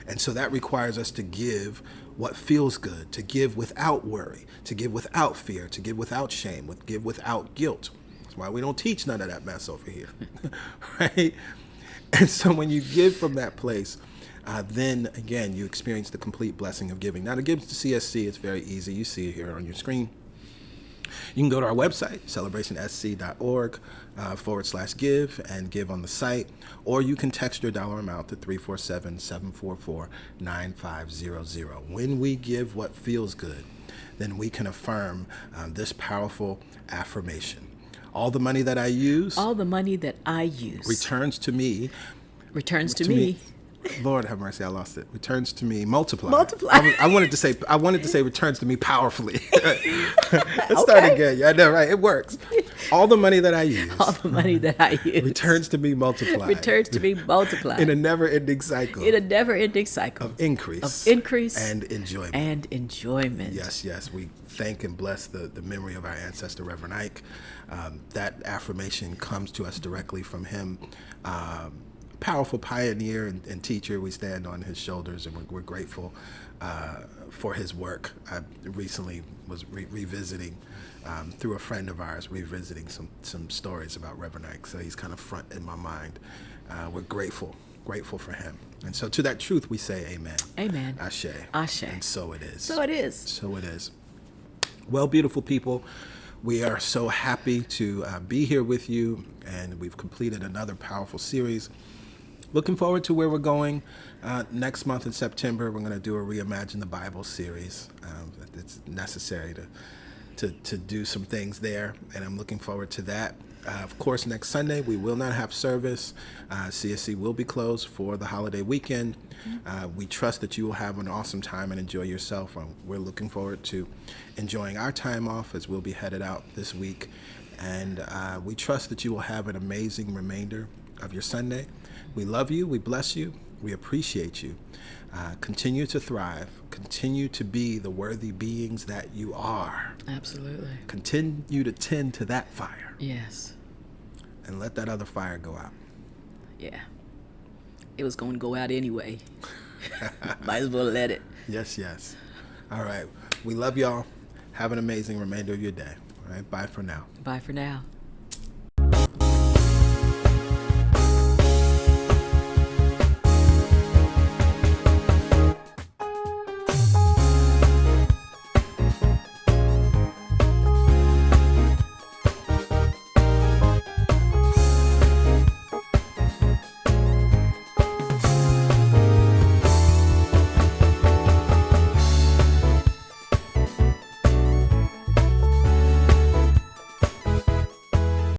And so that requires us to give what feels good, to give without worry, to give without fear, to give without shame, to give without guilt. That's why we don't teach none of that mess over here, right? And so when you give from that place, then again, you experience the complete blessing of giving. Now to give to CSC, it's very easy. You see it here on your screen. You can go to our website, celebrationsc.org /give and give on the site, or you can text your dollar amount to 347-744-9500. When we give what feels good, then we can affirm this powerful affirmation. All the money that I use returns to me. Returns to me. Lord have mercy, I lost it. Returns to me multiplied. Multiplied. I wanted to say returns to me powerfully. Let's start again. Yeah, I know, right? It works. All the money that I use. All the money that I use. Returns to me multiplied. Returns to me multiplied. In a never-ending cycle. In a never-ending cycle. Of increase. And enjoyment. Yes. We thank and bless the memory of our ancestor, Reverend Ike. That affirmation comes to us directly from him. Powerful pioneer and teacher. We stand on his shoulders, and we're grateful for his work. I recently was revisiting, through a friend of ours, revisiting some stories about Reverend Ike, so he's kind of front in my mind. We're grateful for him. And so to that truth we say amen. Amen. Ashe. Ashe. And so it is. So it is. So it is. Well, beautiful people, we are so happy to be here with you, and we've completed another powerful series. Looking forward to where we're going. Next month in September, we're going to do a Reimagine the Bible series. It's necessary to do some things there, and I'm looking forward to that. Of course, next Sunday, we will not have service. CSC will be closed for the holiday weekend. We trust that you will have an awesome time and enjoy yourself. We're looking forward to enjoying our time off as we'll be headed out this week. And we trust that you will have an amazing remainder of your Sunday. We love you. We bless you. We appreciate you. Continue to thrive. Continue to be the worthy beings that you are. Absolutely. Continue to tend to that fire. Yes. And let that other fire go out. Yeah. It was going to go out anyway. Might as well let it. Yes. All right. We love y'all. Have an amazing remainder of your day. All right. Bye for now. Bye for now.